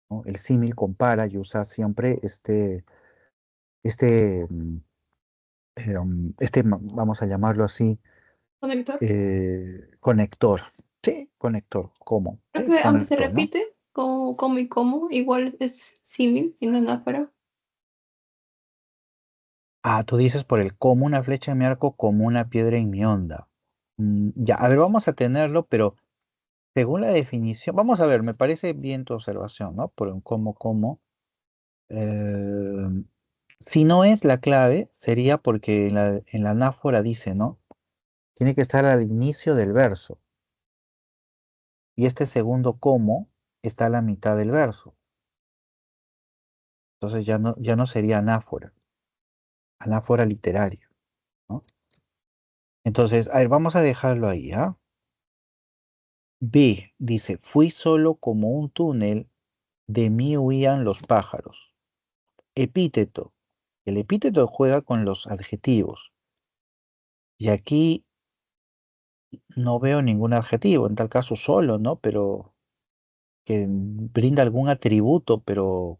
¿No? El símil compara y usa siempre este, vamos a llamarlo así, ¿Conector? conector. Sí, conector. ¿Cómo? Sí, Aunque se conector, ¿no? repite, como y como, igual es símil en la anáfora. Ah, tú dices por el como una flecha en mi arco, como una piedra en mi onda. Ya, a ver, vamos a tenerlo, pero según la definición, vamos a ver, me parece bien tu observación, ¿no? Por un como. eh, si no es la clave, sería porque en la anáfora dice, ¿no? Tiene que estar al inicio del verso. Y este segundo como está a la mitad del verso. Entonces ya no sería anáfora literaria, ¿no? Entonces, a ver, vamos a dejarlo ahí, ¿ah? B dice, fui solo como un túnel, de mí huían los pájaros. Epíteto. El epíteto juega con los adjetivos. Y aquí no veo ningún adjetivo, en tal caso solo, ¿no? Pero que brinda algún atributo, pero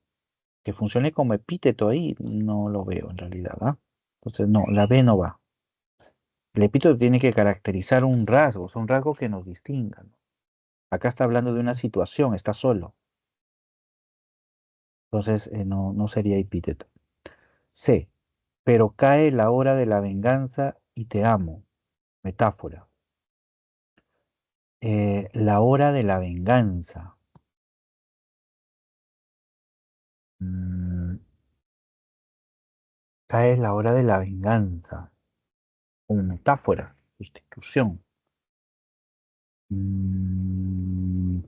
que funcione como epíteto ahí, no lo veo en realidad, ¿ah? Entonces, no, la B no va. El epíteto tiene que caracterizar un rasgo, o sea, un rasgo que nos distinga, ¿no? Acá está hablando de una situación, está solo. Entonces, no sería epíteto. C. Pero cae la hora de la venganza y te amo. Metáfora. La hora de la venganza. Mm, cae la hora de la venganza. Como metáfora. Sustitución. Mm,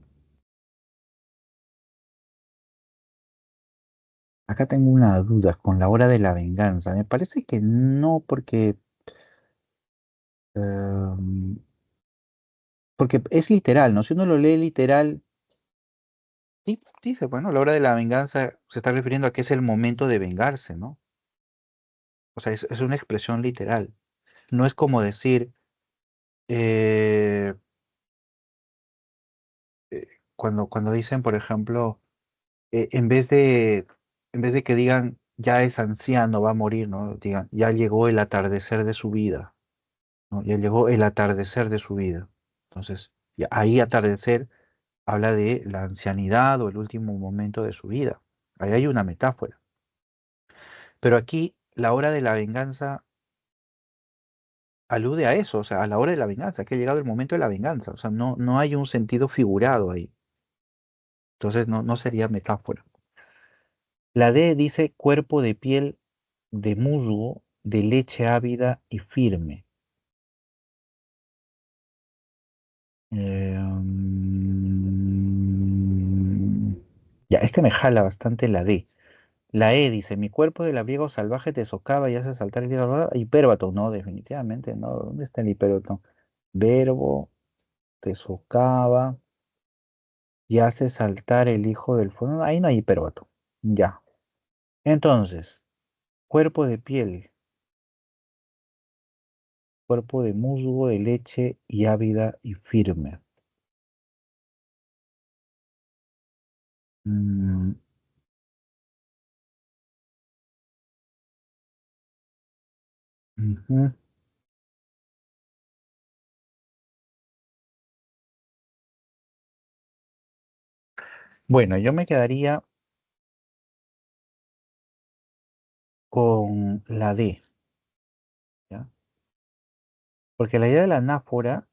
acá tengo una duda con la hora de la venganza. Me parece que no, em, porque es literal, ¿no? Si uno lo lee literal, sí, dice, bueno, la hora de la venganza se está refiriendo a que es el momento de vengarse, ¿no? O sea, es una expresión literal. No es como decir, eh, cuando dicen, por ejemplo, eh, en vez de, en vez de que digan, ya es anciano, va a morir, ¿no? Digan, ya llegó el atardecer de su vida, ¿no? Ya llegó el atardecer de su vida. Entonces, ahí atardecer habla de la ancianidad o el último momento de su vida. Ahí hay una metáfora. Pero aquí, la hora de la venganza alude a eso, o sea, a la hora de la venganza, que ha llegado el momento de la venganza. O sea, no hay un sentido figurado ahí. Entonces, no sería metáfora. La D dice cuerpo de piel de musgo, de leche ávida y firme. Ya, este me jala bastante la D. La E dice, mi cuerpo de labriego salvaje te socava y hace saltar el hígado. Hipérbato, no, definitivamente no. ¿Dónde está el hipérbato? Verbo, te socava y hace saltar el hijo del fuego. Ahí no hay hipérbato. Ya. Entonces, cuerpo de piel, cuerpo de musgo, de leche y ávida y firme. Mm, ujú. Bueno, yo me quedaría con la D, ¿ya? Porque la idea de la anáfora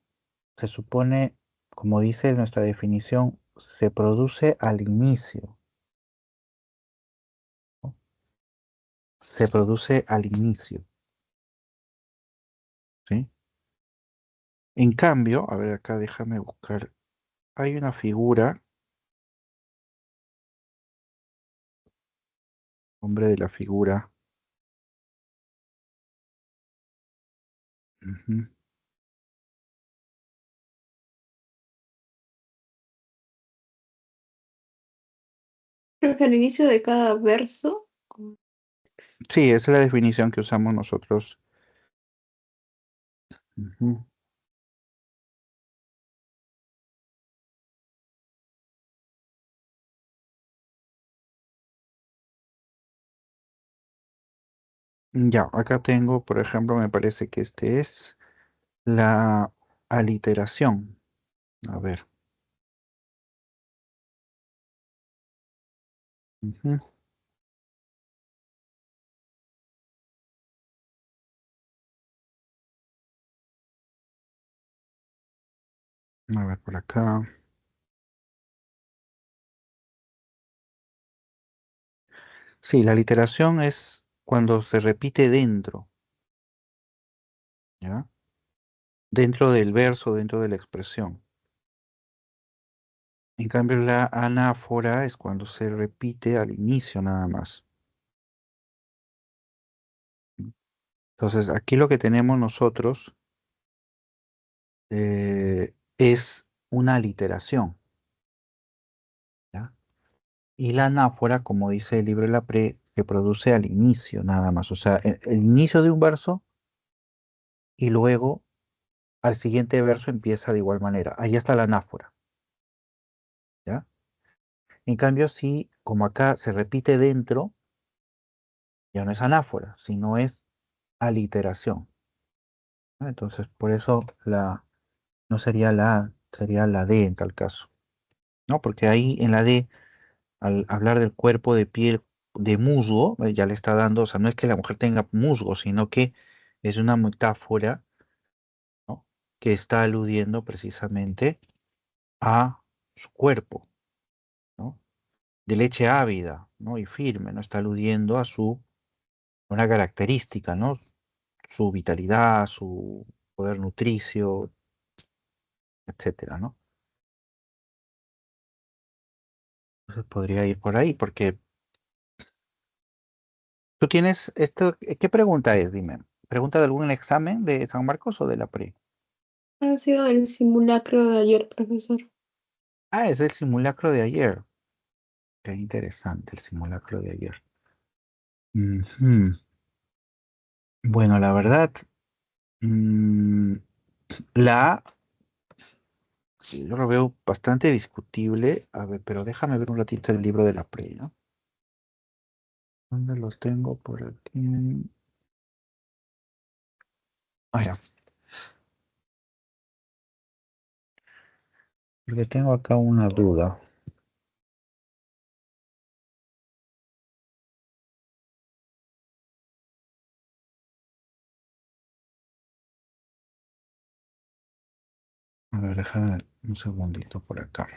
se supone, como dice nuestra definición, se produce al inicio, ¿no? Se produce al inicio, ¿sí? En cambio, a ver acá, déjame buscar, hay una figura, nombre de la figura, ujú. Creo que al inicio de cada verso. Sí, esa es la definición que usamos nosotros. Ujú. Ya, acá tengo, por ejemplo, me parece que este es la aliteración. A ver. Ujú. A ver por acá. Sí, la aliteración es cuando se repite dentro, ¿ya? Dentro del verso, dentro de la expresión. En cambio, la anáfora es cuando se repite al inicio nada más. Entonces, aquí lo que tenemos nosotros es una aliteración, ¿ya? Y la anáfora, como dice el libro de la Pre, se produce al inicio nada más. O sea, el inicio de un verso y luego al siguiente verso empieza de igual manera. Ahí está la anáfora, ¿ya? En cambio, si como acá se repite dentro, ya no es anáfora, sino es aliteración, ¿no? Entonces, por eso no sería la A, sería la D en tal caso, ¿no? Porque ahí en la D, al hablar del cuerpo de piel de musgo, ya le está dando, o sea, no es que la mujer tenga musgo, sino que es una metáfora, ¿no? Que está aludiendo precisamente a su cuerpo, ¿no? De leche ávida, ¿no? Y firme, ¿no? Está aludiendo a una característica, ¿no? Su vitalidad, su poder nutricio, etcétera, ¿no? Entonces podría ir por ahí, porque tú tienes esto, ¿qué pregunta es? Dime. ¿Pregunta de algún examen de San Marcos o de la pre? Ha sido el simulacro de ayer, profesor. Ah, es el simulacro de ayer. Qué interesante el simulacro de ayer. Ujú. Bueno, la verdad, mm, la A, sí, yo lo veo bastante discutible. A ver, pero déjame ver un ratito el libro de la pre, ¿no? ¿Dónde los tengo? Por aquí. Ah, ya. Porque tengo acá una duda. A ver, déjame un segundito por acá.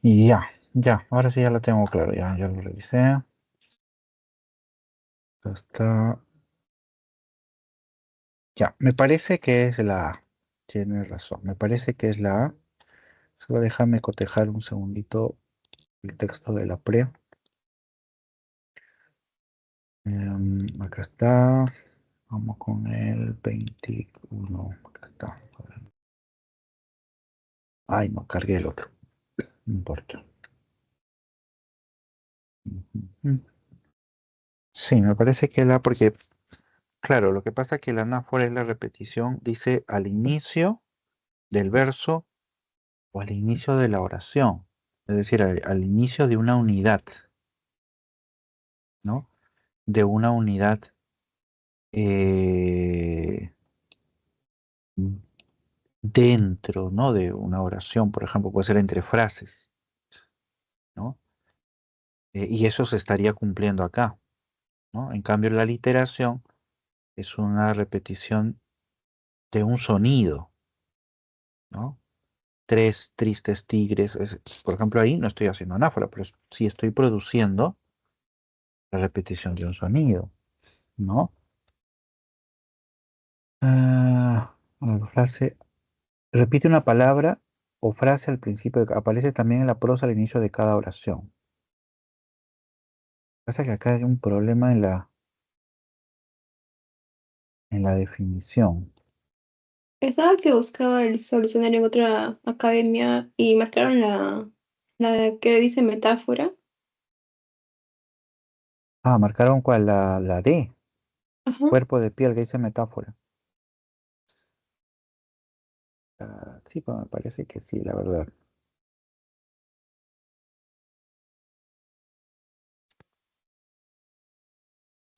Y ya, ahora sí ya lo tengo claro, ya lo revisé. Está. Ya, me parece que es la A. Tienes razón, me parece que es la A. Solo déjame cotejar un segundito el texto de la pre. Acá está. Vamos con el 21. Acá está. Ay, no, cargué el otro. No importa. Ujú. Sí, me parece que la, porque, claro, lo que pasa es que la anáfora es la repetición, dice al inicio del verso o al inicio de la oración, es decir, al inicio de una unidad, ¿no? De una unidad eh, dentro, ¿no? De una oración, por ejemplo, puede ser entre frases, ¿no? Y eso se estaría cumpliendo acá, ¿no? En cambio, la literación es una repetición de un sonido, ¿no? Tres tristes tigres, por ejemplo, ahí no estoy haciendo anáfora, pero sí estoy produciendo la repetición de un sonido, ¿no? La frase, repite una palabra o frase al principio, aparece también en la prosa al inicio de cada oración. Pasa que acá hay un problema en la definición. Estaba que buscaba el solucionario en otra academia y marcaron la que dice metáfora. Marcaron cuál, la D, Ajá. cuerpo de piel, que dice metáfora. Sí, pues me parece que sí, la verdad.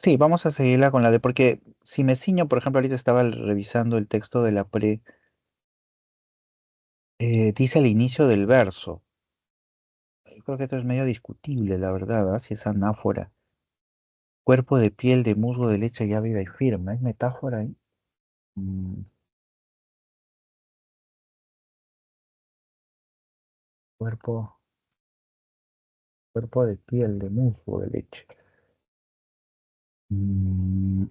Sí, vamos a seguirla con la D, porque si me ciño, por ejemplo, ahorita estaba revisando el texto de la pre, dice el inicio del verso. Yo creo que esto es medio discutible, la verdad, si es anáfora. Cuerpo de piel, de musgo, de leche, ya viva y firme. ¿Es metáfora ahí? Mm, cuerpo, cuerpo de piel, de musgo, de leche. Mm,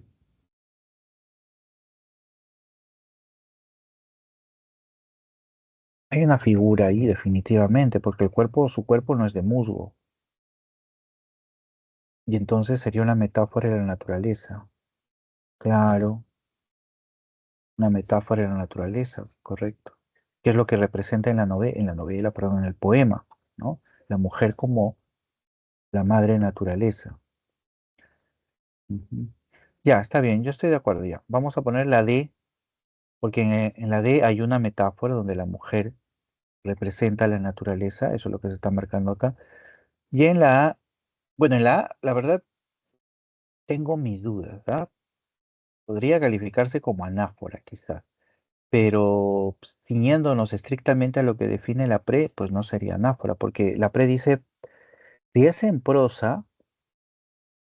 hay una figura ahí, definitivamente, porque su cuerpo no es de musgo. Y entonces sería una metáfora de la naturaleza. Claro, una metáfora de la naturaleza, correcto. ¿Qué es lo que representa en la novela, perdón, en el poema, ¿no? La mujer como la madre naturaleza. Ujú. Ya, está bien, yo estoy de acuerdo ya. Vamos a poner la D, porque en la D hay una metáfora donde la mujer representa la naturaleza, eso es lo que se está marcando acá. Y en la A, bueno, en la A, la verdad, tengo mis dudas, ¿verdad? Podría calificarse como anáfora, quizás, pero pues, ciñéndonos estrictamente a lo que define la pre, pues no sería anáfora, porque la pre dice, si es en prosa,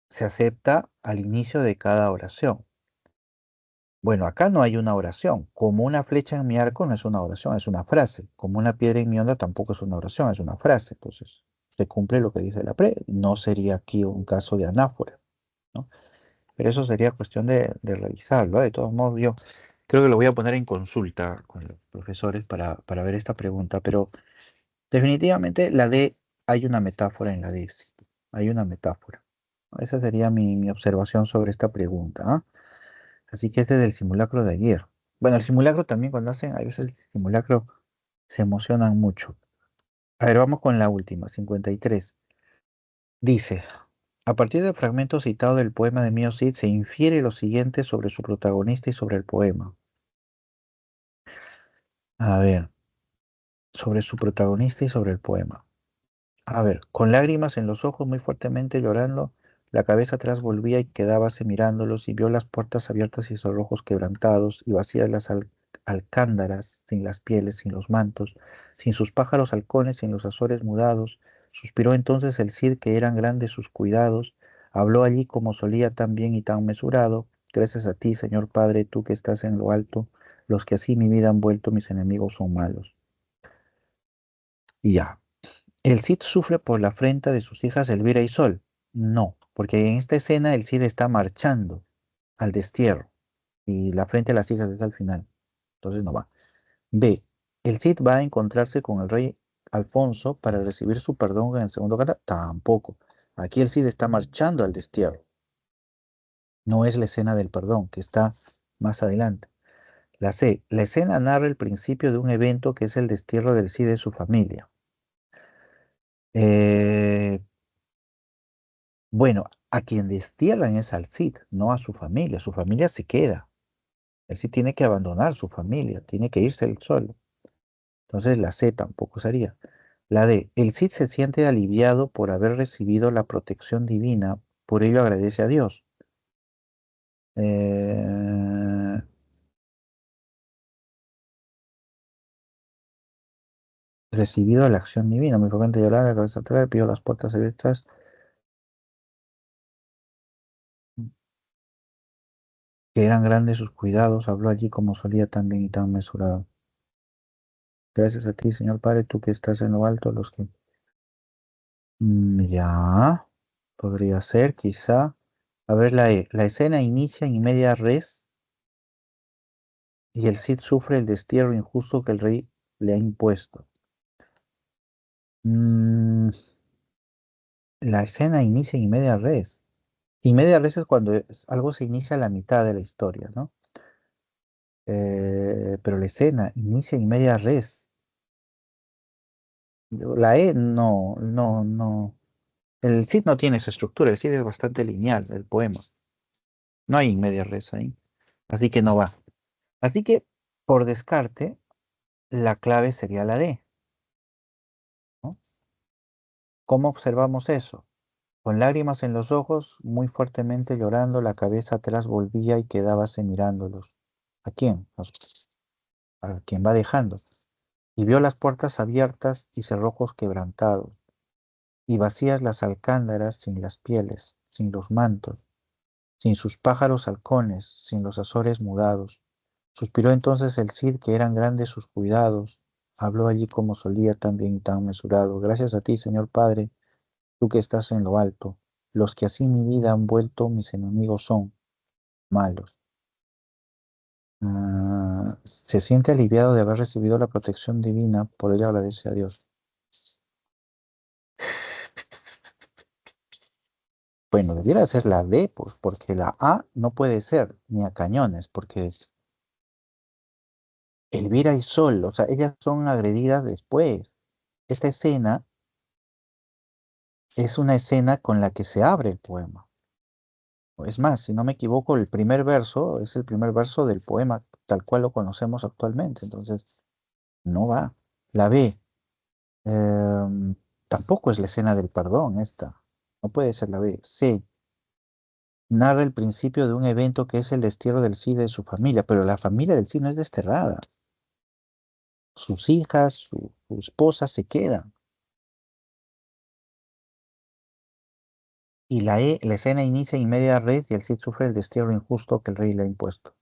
se acepta al inicio de cada oración. Bueno, acá no hay una oración. Como una flecha en mi arco no es una oración, es una frase. Como una piedra en mi onda tampoco es una oración, es una frase. Entonces, se cumple lo que dice la pre. No sería aquí un caso de anáfora, ¿no? Pero eso sería cuestión de revisarlo, ¿eh? De todos modos, yo Creo que lo voy a poner en consulta con los profesores para ver esta pregunta, pero definitivamente la D, hay una metáfora en la D, sí, hay una metáfora. Esa sería mi observación sobre esta pregunta, ¿ah? Así que este es del simulacro de ayer. Bueno, el simulacro también cuando hacen, a veces el simulacro se emocionan mucho. A ver, vamos con la última, 53. Dice, a partir del fragmento citado del poema de Mio Cid se infiere lo siguiente sobre su protagonista y sobre el poema. A ver, sobre su protagonista y sobre el poema. A ver, con lágrimas en los ojos, muy fuertemente llorando, la cabeza atrás volvía y quedábase mirándolos y vio las puertas abiertas y cerrojos quebrantados y vacías las alcándaras, sin las pieles, sin los mantos, sin sus pájaros halcones, sin los azores mudados. Suspiró entonces el Cid que eran grandes sus cuidados, habló allí como solía tan bien y tan mesurado. Gracias a ti, Señor Padre, tú que estás en lo alto, los que así mi vida han vuelto, mis enemigos son malos. Y ya. ¿El Cid sufre por la afrenta de sus hijas Elvira y Sol? No, porque en esta escena el Cid está marchando al destierro y la afrenta de las hijas es al final. Entonces no va. B. ¿El Cid va a encontrarse con el rey Alfonso para recibir su perdón en el segundo canto? Tampoco. Aquí el Cid está marchando al destierro. No es la escena del perdón, que está más adelante. La C. La escena narra el principio de un evento que es el destierro del Cid de su familia. Eh, Bueno, a quien destierran es al Cid, no a su familia. Su familia se queda. El Cid tiene que abandonar su familia, tiene que irse él solo. Entonces la C tampoco sería. La D, el Cid se siente aliviado por haber recibido la protección divina, por ello agradece a Dios. Eh, Recibido la acción divina, muy frecuente llorar, la cabeza atrás, pidió las puertas abiertas, que eran grandes sus cuidados, habló allí como solía tan bien y tan mesurado. Gracias a ti, Señor Padre, tú que estás en lo alto, los que ya, podría ser, quizá. A ver, la E. La escena inicia en media res y el Cid sufre el destierro injusto que el rey le ha impuesto. Mm, la escena inicia en media res. Y media res es cuando algo se inicia a la mitad de la historia, ¿no? Pero la escena inicia en media res. La E no, no, no. El Cid no tiene esa estructura, el Cid es bastante lineal, el poema. No hay media res ahí. Así que no va. Así que, por descarte, la clave sería la D, ¿no? ¿Cómo observamos eso? Con lágrimas en los ojos, muy fuertemente llorando, la cabeza atrás volvía y quedábase mirándolos. ¿A quién? A quien va dejando. Y vio las puertas abiertas y cerrojos quebrantados, y vacías las alcándaras sin las pieles, sin los mantos, sin sus pájaros halcones, sin los azores mudados. Suspiró entonces el Cid que eran grandes sus cuidados, habló allí como solía tan bien y tan mesurado. Gracias a ti, Señor Padre, tú que estás en lo alto, los que así mi vida han vuelto mis enemigos son malos. Se siente aliviado de haber recibido la protección divina, por ello agradece a Dios. Bueno, debiera ser la D, pues, porque la A no puede ser, ni a cañones, porque es Elvira y Sol, o sea, ellas son agredidas después. Esta escena es una escena con la que se abre el poema. Es más, si no me equivoco, el primer verso es el primer verso del poema tal cual lo conocemos actualmente. Entonces, no va. La B, tampoco es la escena del perdón esta. No puede ser la B. C, narra el principio de un evento que es el destierro del Cid de su familia, pero la familia del Cid no es desterrada. Sus hijas, su esposa se quedan. Y la E, la escena inicia en media red y el Cid sufre el destierro injusto que el rey le ha impuesto.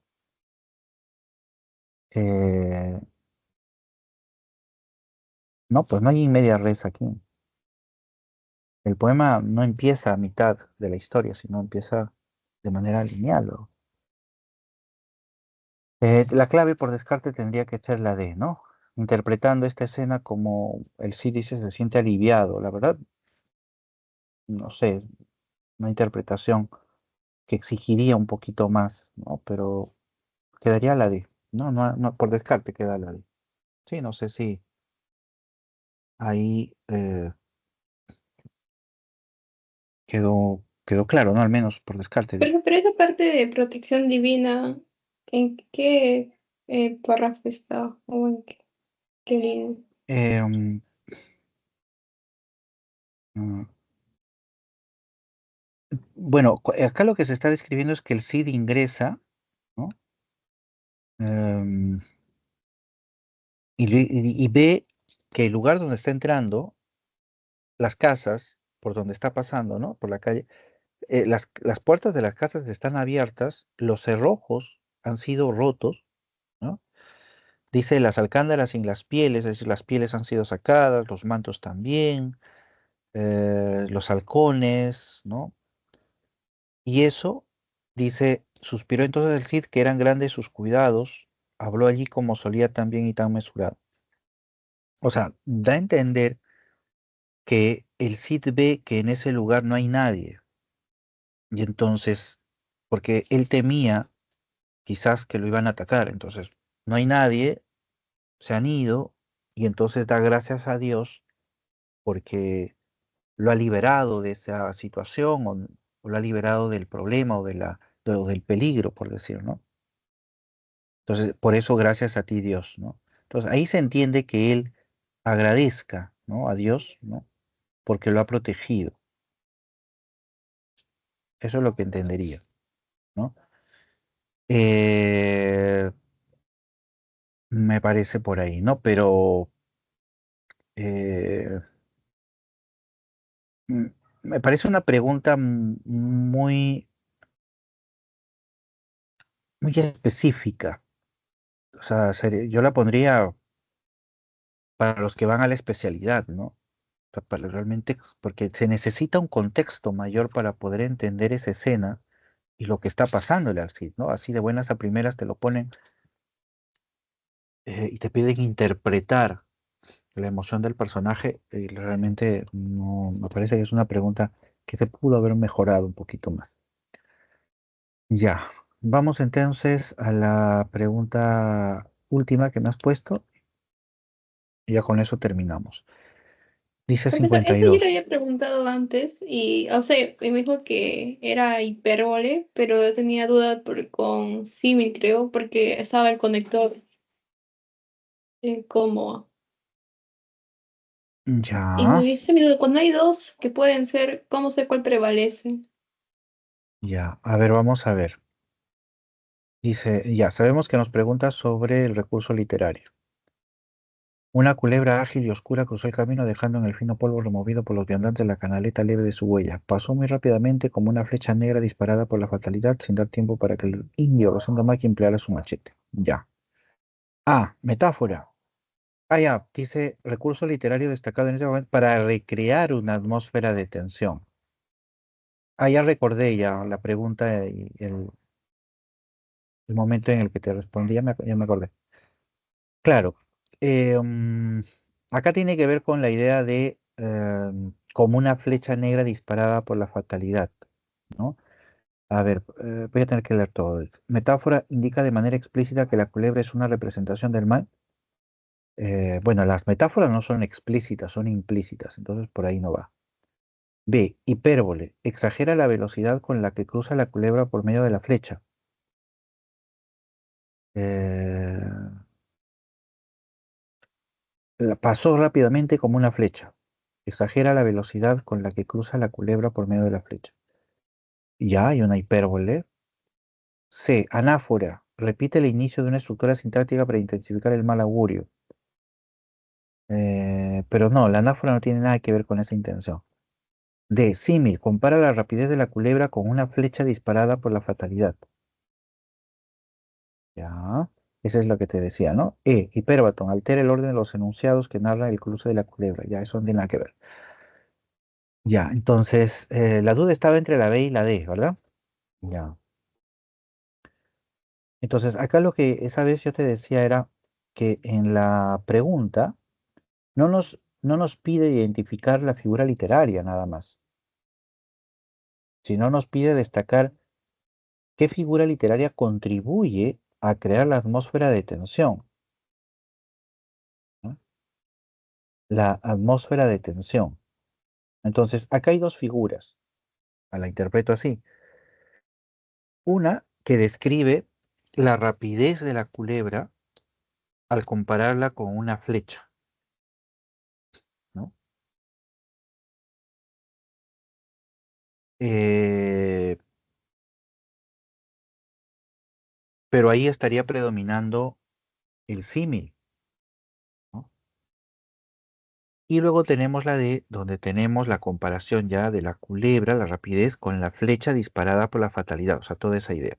Eh, no, pues no hay media res aquí. El poema no empieza a mitad de la historia, sino empieza de manera lineal. La clave por descarte tendría que ser la D, ¿no? Interpretando esta escena como el sí dice se siente aliviado. La verdad, no sé, una interpretación que exigiría un poquito más, ¿no? Pero quedaría la D. No, no, no, por descarte queda la D. Sí, no sé si ahí quedó claro, ¿no? Al menos por descarte, digo. Pero esa parte de protección divina, ¿en qué párrafo está? ¿O en qué línea? Em, mm, bueno, acá lo que se está describiendo es que el Cid ingresa, ¿no? Em, y ve que el lugar donde está entrando, las casas, por donde está pasando, ¿no? Por la calle, las puertas de las casas están abiertas, los cerrojos han sido rotos, ¿no? Dice las alcántara sin las pieles, es decir, las pieles han sido sacadas, los mantos también, los halcones, ¿no? Y eso, dice, suspiró entonces el Cid que eran grandes sus cuidados, habló allí como solía también y tan mesurado. O sea, da a entender que el Cid ve que en ese lugar no hay nadie. Y entonces, porque él temía quizás que lo iban a atacar, entonces no hay nadie, se han ido, y entonces da gracias a Dios porque lo ha liberado de esa situación o lo ha liberado del problema o del peligro, por decir, ¿no? Entonces, por eso gracias a ti, Dios, ¿no? Entonces, ahí se entiende que él agradezca, ¿no? A Dios, ¿no? Porque lo ha protegido. Eso es lo que entendería, ¿no? Eh, Me parece por ahí, ¿no? Pero eh, mm, me parece una pregunta muy específica. O sea, yo la pondría para los que van a la especialidad, ¿no? O sea, para realmente, porque se necesita un contexto mayor para poder entender esa escena y lo que está pasándole al Cid, ¿no? Así de buenas a primeras te lo ponen y te piden interpretar la emoción del personaje y realmente no, me parece que es una pregunta que se pudo haber mejorado un poquito más. Ya, vamos entonces a la pregunta última que me has puesto y ya con eso terminamos. Dice Profesor, cincuenta y eso yo le dos. había preguntado antes y, o sea, me dijo que era hipérbole, pero yo tenía duda con símil, creo, porque estaba el conector como. Y me Ya, hubiese mi duda, cuando hay dos que pueden ser, ¿cómo sé cuál prevalece? ya. A ver, vamos a ver. Dice, ya, sabemos que nos pregunta sobre el recurso literario. Una culebra ágil y oscura cruzó el camino dejando en el fino polvo removido por los viandantes la canaleta leve de su huella. Pasó muy rápidamente como una flecha negra disparada por la fatalidad sin dar tiempo para que el indio Rosendo Maki empleara su machete. Ya. Ah, metáfora. Ah, ya, dice recurso literario destacado en este momento para recrear una atmósfera de tensión. Ah, ya recordé ya la pregunta y el momento en el que te respondí, ya me acordé. Claro, eh, mm, acá tiene que ver con la idea de como una flecha negra disparada por la fatalidad, ¿no? A ver, voy a tener que leer todo esto. Metáfora indica de manera explícita que la culebra es una representación del mal. Bueno, las metáforas no son explícitas, son implícitas, entonces por ahí no va. B, hipérbole, exagera la velocidad con la que cruza la culebra por medio de la flecha. Eh, la pasó rápidamente como una flecha. Exagera la velocidad con la que cruza la culebra por medio de la flecha. Ya hay una hipérbole. C. Anáfora. Repite el inicio de una estructura sintáctica para intensificar el mal augurio. Pero no, la anáfora no tiene nada que ver con esa intención. D. Símil. Compara la rapidez de la culebra con una flecha disparada por la fatalidad. Ya. Esa es lo que te decía, ¿no? E. Hipérbaton. Altera el orden de los enunciados que narran el cruce de la culebra. Ya, eso no tiene nada que ver. Ya, entonces, la duda estaba entre la B y la D, ¿verdad? Ya. Entonces, acá lo que esa vez yo te decía era que en la pregunta no nos pide identificar la figura literaria nada más, sino nos pide destacar qué figura literaria contribuye a crear la atmósfera de tensión, ¿no? La atmósfera de tensión. Entonces, acá hay dos figuras, la interpreto así. Una que describe la rapidez de la culebra al compararla con una flecha, ¿no? Eh, pero ahí estaría predominando el símil, ¿no? Y luego tenemos la de donde tenemos la comparación ya de la culebra, la rapidez, con la flecha disparada por la fatalidad, o sea, toda esa idea.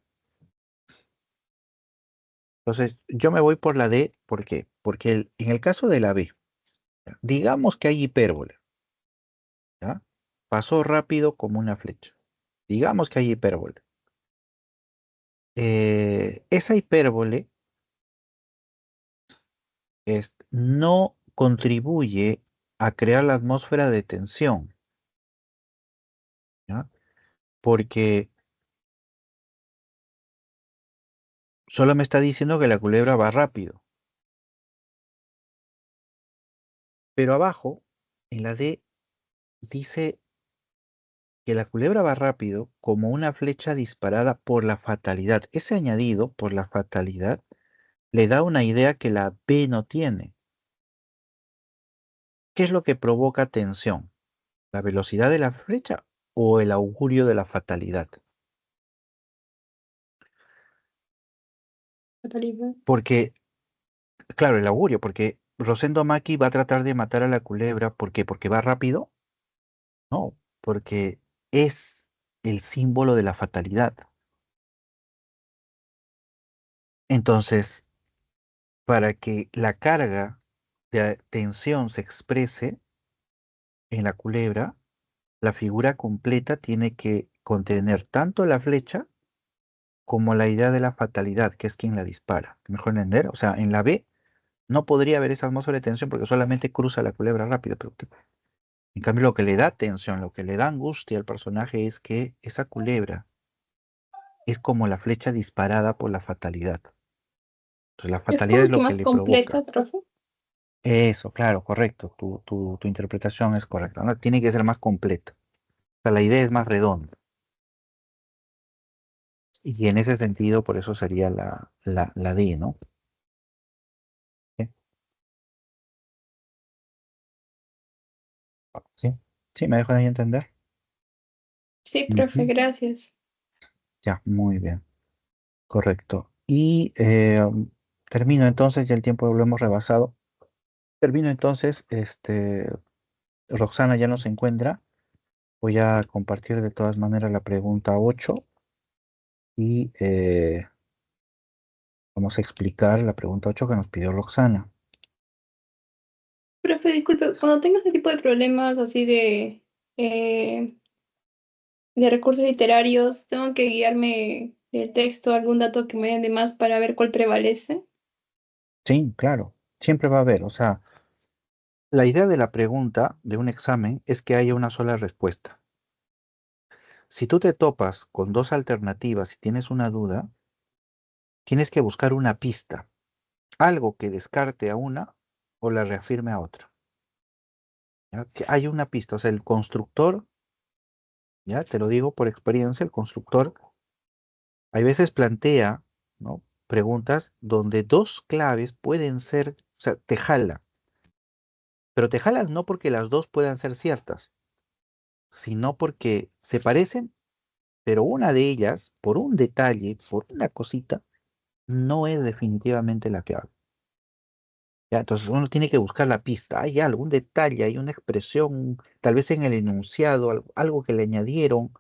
Entonces, yo me voy por la D, ¿por qué? Porque en el caso de la B, ¿ya? Digamos que hay hipérbole, ¿ya? Pasó rápido como una flecha. Digamos que hay hipérbole. Esa hipérbole no contribuye a crear la atmósfera de tensión, ¿ya? Porque solo me está diciendo que la culebra va rápido. Pero abajo, en la D, dice que la culebra va rápido como una flecha disparada por la fatalidad. Ese añadido, por la fatalidad, le da una idea que la B no tiene. ¿Qué es lo que provoca tensión? ¿La velocidad de la flecha o el augurio de la fatalidad? Fatalidad. Porque, claro, el augurio, porque Rosendo Maki va a tratar de matar a la culebra. ¿Por qué? ¿Porque va rápido? No, porque es el símbolo de la fatalidad. Entonces, para que la carga de tensión se exprese en la culebra, la figura completa tiene que contener tanto la flecha como la idea de la fatalidad, que es quien la dispara. ¿Mejor entender? O sea, en la B no podría haber esa atmósfera de tensión porque solamente cruza la culebra rápido. Pero en cambio, lo que le da tensión, lo que le da angustia al personaje es que esa culebra es como la flecha disparada por la fatalidad. Entonces, la Es fatalidad como es que lo que más le provoca. completa, profe. Eso, claro, correcto. Tu interpretación es correcta, ¿no? Tiene que ser más completa. O sea, la idea es más redonda. Y en ese sentido, por eso sería la D, ¿no? ¿Sí? ¿Sí? ¿Sí? ¿Me dejan ahí entender? Sí, profe, Ujú. gracias. Ya, muy bien. Correcto. Y termino entonces, ya el tiempo lo hemos rebasado. Termino entonces, Roxana ya no se encuentra. Voy a compartir de todas maneras la pregunta 8 y vamos a explicar la pregunta 8 que nos pidió Roxana. Profe, disculpe, cuando tengo este tipo de problemas así eh, de recursos literarios, tengo que guiarme del texto, algún dato que me den de más para ver cuál prevalece. Sí, claro, siempre va a haber. O sea, la idea de la pregunta de un examen es que haya una sola respuesta. Si tú te topas con dos alternativas y tienes una duda, tienes que buscar una pista, algo que descarte a una o la reafirme a otra. ¿Ya? Que hay una pista, o sea, el constructor, ya te lo digo por experiencia, el constructor hay veces plantea, ¿no? Preguntas donde dos claves pueden ser, o sea, te jala, pero te jalas no porque las dos puedan ser ciertas, sino porque se parecen, pero una de ellas, por un detalle, por una cosita, no es definitivamente la clave. ¿Ya? Entonces uno tiene que buscar la pista. Hay algún detalle, hay una expresión, tal vez en el enunciado, algo que le añadieron,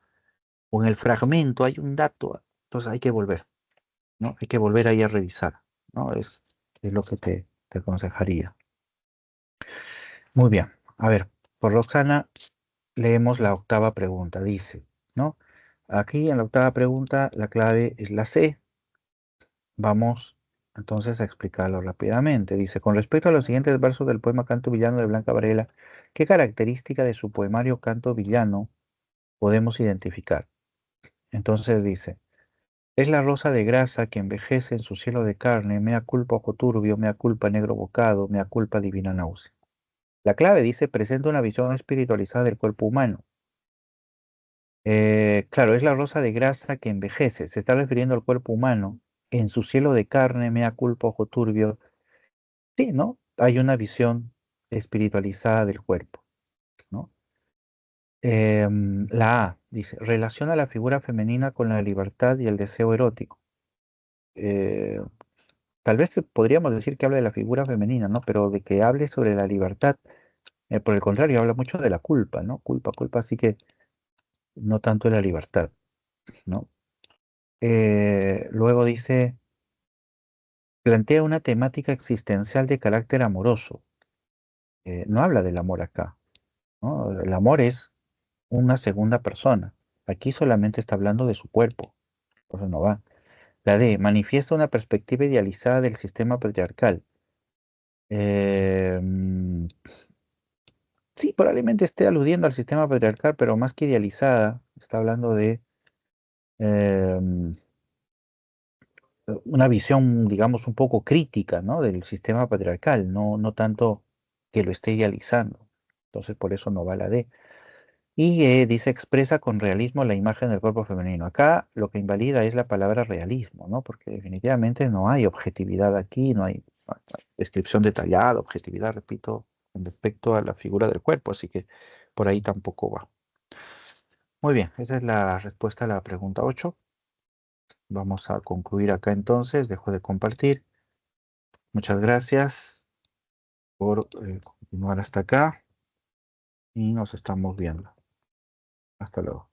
o en el fragmento hay un dato. Entonces hay que volver, ¿no? Hay que volver ahí a revisar, ¿no? Es lo que te aconsejaría. Muy bien. A ver, por Roxana leemos la octava pregunta. Dice, ¿no? Aquí en la octava pregunta la clave es la C. Vamos entonces a explicarlo rápidamente. Dice, con respecto a los siguientes versos del poema Canto Villano de Blanca Varela, ¿qué característica de su poemario Canto Villano podemos identificar? Entonces dice, es la rosa de grasa que envejece en su cielo de carne, mea culpa ojo turbio, mea culpa negro bocado, mea culpa divina náusea. La clave dice, presenta una visión espiritualizada del cuerpo humano. Claro, es la rosa de grasa que envejece, se está refiriendo al cuerpo humano, en su cielo de carne, mea culpa ojo turbio. Sí, ¿no? Hay una visión espiritualizada del cuerpo, ¿no? La A dice, relaciona la figura femenina con la libertad y el deseo erótico. Eh, Tal vez podríamos decir que habla de la figura femenina, ¿no? Pero de que hable sobre la libertad, por el contrario, habla mucho de la culpa, ¿no? Culpa, culpa, así que no tanto de la libertad, ¿no? Luego dice, plantea una temática existencial de carácter amoroso. No habla del amor acá, ¿no? El amor es una segunda persona. Aquí solamente está hablando de su cuerpo, por eso no va. La D, manifiesta una perspectiva idealizada del sistema patriarcal. Mm, sí, probablemente esté aludiendo al sistema patriarcal, pero más que idealizada, está hablando de em, una visión, digamos, un poco crítica, ¿no? Del sistema patriarcal, no tanto que lo esté idealizando. Entonces, por eso no va la D. Y dice, expresa con realismo la imagen del cuerpo femenino. Acá lo que invalida es la palabra realismo, ¿no? Porque definitivamente no hay objetividad aquí, no hay descripción detallada, objetividad, repito, con respecto a la figura del cuerpo, así que por ahí tampoco va. Muy bien, esa es la respuesta a la pregunta 8. Vamos a concluir acá entonces, dejo de compartir. Muchas gracias por continuar hasta acá y nos estamos viendo. Hasta luego.